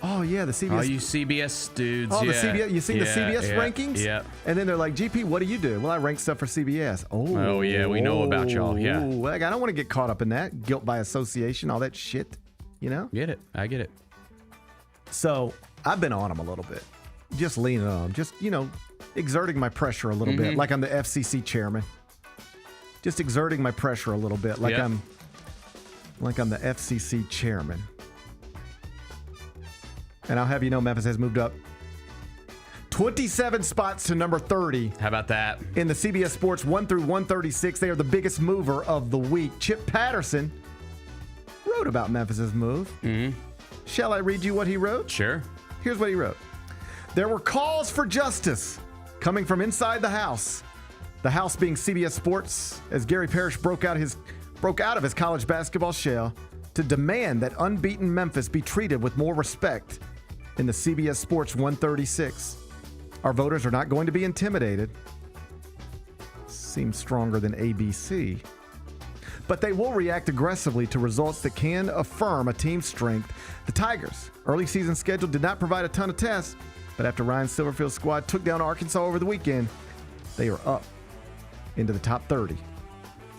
Oh, yeah, the CBS. Oh, you CBS dudes. Oh, yeah. the CBS. You seen the CBS rankings? Yeah. And then they're like, GP, what do you do? Well, I rank stuff for CBS. Oh, yeah, we know about y'all. Yeah. Like, I don't want to get caught up in that. Guilt by association, all that shit. Get it. I get it. So I've been on them a little bit. Just leaning on them. Just, exerting my pressure a little bit. Like I'm the FCC chairman. Just exerting my pressure a little bit. Like I'm the FCC chairman. And I'll have you know Memphis has moved up 27 spots to number 30. How about that? In the CBS Sports 1 through 136, they are the biggest mover of the week. Chip Patterson wrote about Memphis's move. Shall I read you what he wrote? Sure. Here's what he wrote. There were calls for justice coming from inside the house. The house being CBS Sports, as Gary Parrish broke out of his college basketball shell to demand that unbeaten Memphis be treated with more respect in the CBS Sports 136. Our voters are not going to be intimidated. Seems stronger than ABC. But they will react aggressively to results that can affirm a team's strength. The Tigers' early season schedule did not provide a ton of tests, but after Ryan Silverfield's squad took down Arkansas over the weekend, they are up into the top 30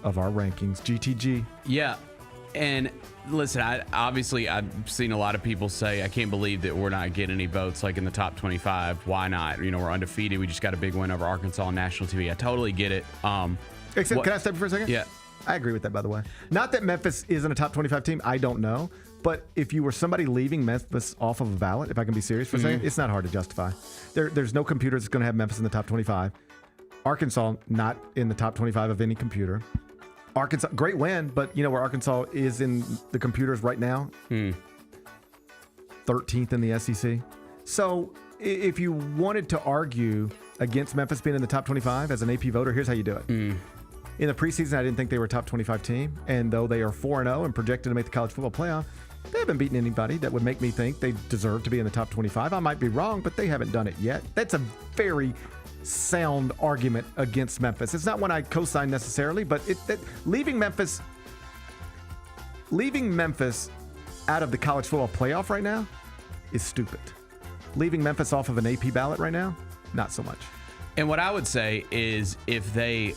of our rankings. GTG. Yeah. And listen, I've seen a lot of people say, I can't believe that we're not getting any votes like in the top 25. Why not? We're undefeated. We just got a big win over Arkansas on national TV. I totally get it. Except, can I step for a second? Yeah. I agree with that, by the way. Not that Memphis isn't a top 25 team. I don't know. But if you were somebody leaving Memphis off of a ballot, if I can be serious for a second, it's not hard to justify. There's no computer that's going to have Memphis in the top 25. Arkansas, not in the top 25 of any computer. Arkansas, great win, but you know where Arkansas is in the computers right now? 13th in the SEC. So if you wanted to argue against Memphis being in the top 25 as an AP voter, here's how you do it. In the preseason, I didn't think they were a top 25 team. And though they are 4-0 and projected to make the college football playoff, they haven't beaten anybody that would make me think they deserve to be in the top 25. I might be wrong, but they haven't done it yet. That's a very sound argument against Memphis. It's not one I co-sign necessarily, but leaving Memphis out of the college football playoff right now is stupid. Leaving Memphis off of an AP ballot right now, not so much. And what I would say is if they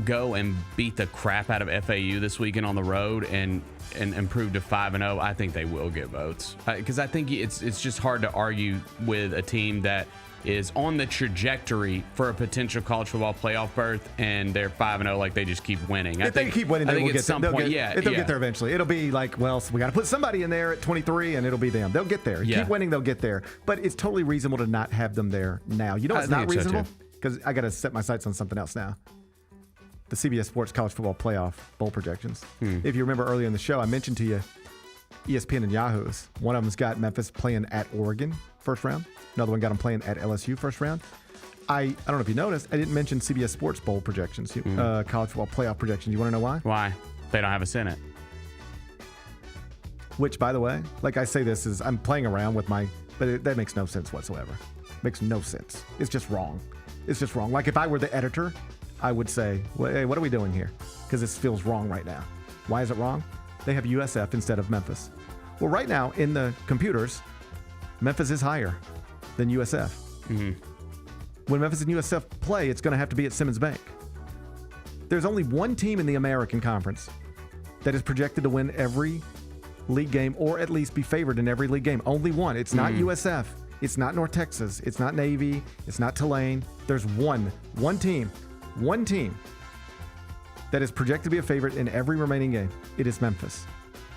go and beat the crap out of FAU this weekend on the road and improve to 5-0, I think they will get votes. Because I think it's just hard to argue with a team that is on the trajectory for a potential college football playoff berth, and they're 5-0, like they just keep winning. If they keep winning, they will get there. They'll get there eventually. It'll be like, well, so we got to put somebody in there at 23, and it'll be them. They'll get there. Yeah. Keep winning, they'll get there. But it's totally reasonable to not have them there now. You know what's not reasonable? Because I got to set my sights on something else now. The CBS Sports College Football Playoff bowl projections. If you remember earlier in the show, I mentioned to you ESPN and Yahoo's. One of them's got Memphis playing at Oregon first round. Another one got them playing at LSU first round. I don't know if you noticed, I didn't mention CBS Sports Bowl projections, college football playoff projections. You want to know why? Why? They don't have a Senate. Which, by the way, like I say this, is I'm playing around with that makes no sense whatsoever. Makes no sense. It's just wrong. It's just wrong. Like if I were the editor, I would say, well, hey, what are we doing here? Because this feels wrong right now. Why is it wrong? They have USF instead of Memphis. Well, right now in the computers, Memphis is higher than USF. Mm-hmm. When Memphis and USF play, it's going to have to be at Simmons Bank. There's only one team in the American Conference that is projected to win every league game, or at least be favored in every league game. Only one. It's not USF. It's not North Texas. It's not Navy. It's not Tulane. There's one team that is projected to be a favorite in every remaining game. It is Memphis.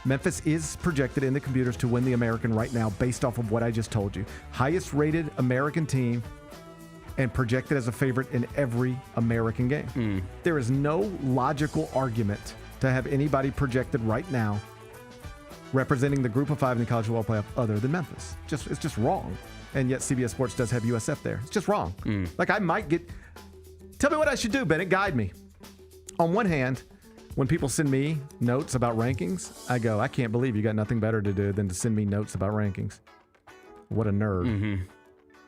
Memphis is projected in the computers to win the American right now based off of what I just told you. Highest rated American team and projected as a favorite in every American game. There is no logical argument to have anybody projected right now representing the group of 5 in the college football playoff other than Memphis. It's just wrong. And yet CBS Sports does have USF there. It's just wrong. Like I might tell me what I should do, Bennett. Guide me. On one hand, when people send me notes about rankings, I go, I can't believe you got nothing better to do than to send me notes about rankings. What a nerd.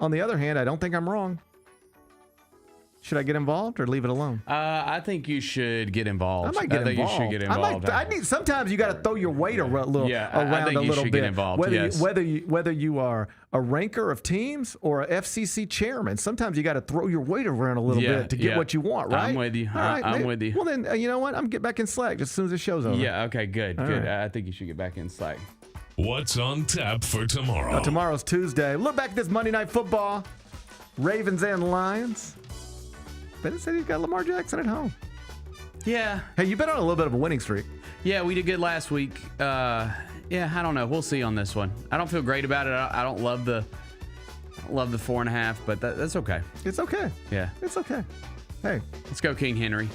On the other hand, I don't think I'm wrong. Should I get involved or leave it alone? I think you should get involved. I might get involved. You should get involved. Sometimes you got to throw your weight around a little should bit. Get involved. Whether you are a ranker of teams or a FCC chairman, sometimes you got to throw your weight around a little bit to get what you want. Right? I'm with you. Right, I'm with you. Well, then you know what? I'm get back in Slack just as soon as the show's over. Yeah. Okay. Good. All Good. right. I think you should get back in Slack. What's on tap for tomorrow? Tomorrow's Tuesday. Look back at this Monday Night Football. Ravens and Lions. Bennett said he's got Lamar Jackson at home. Yeah. Hey, you've been on a little bit of a winning streak. Yeah, we did good last week. I don't know. We'll see on this one. I don't feel great about it. I don't love the 4.5, but that's okay. It's okay. Yeah. It's okay. Hey. Let's go King Henry.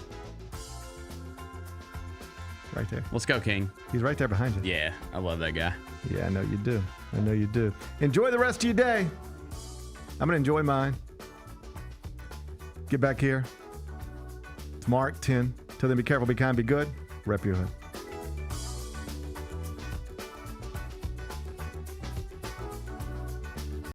Right there. Let's go King. He's right there behind you. Yeah, I love that guy. Yeah, I know you do. Enjoy the rest of your day. I'm going to enjoy mine. Get back here tomorrow at 10. Till then, be careful, be kind, be good. Rep your hood.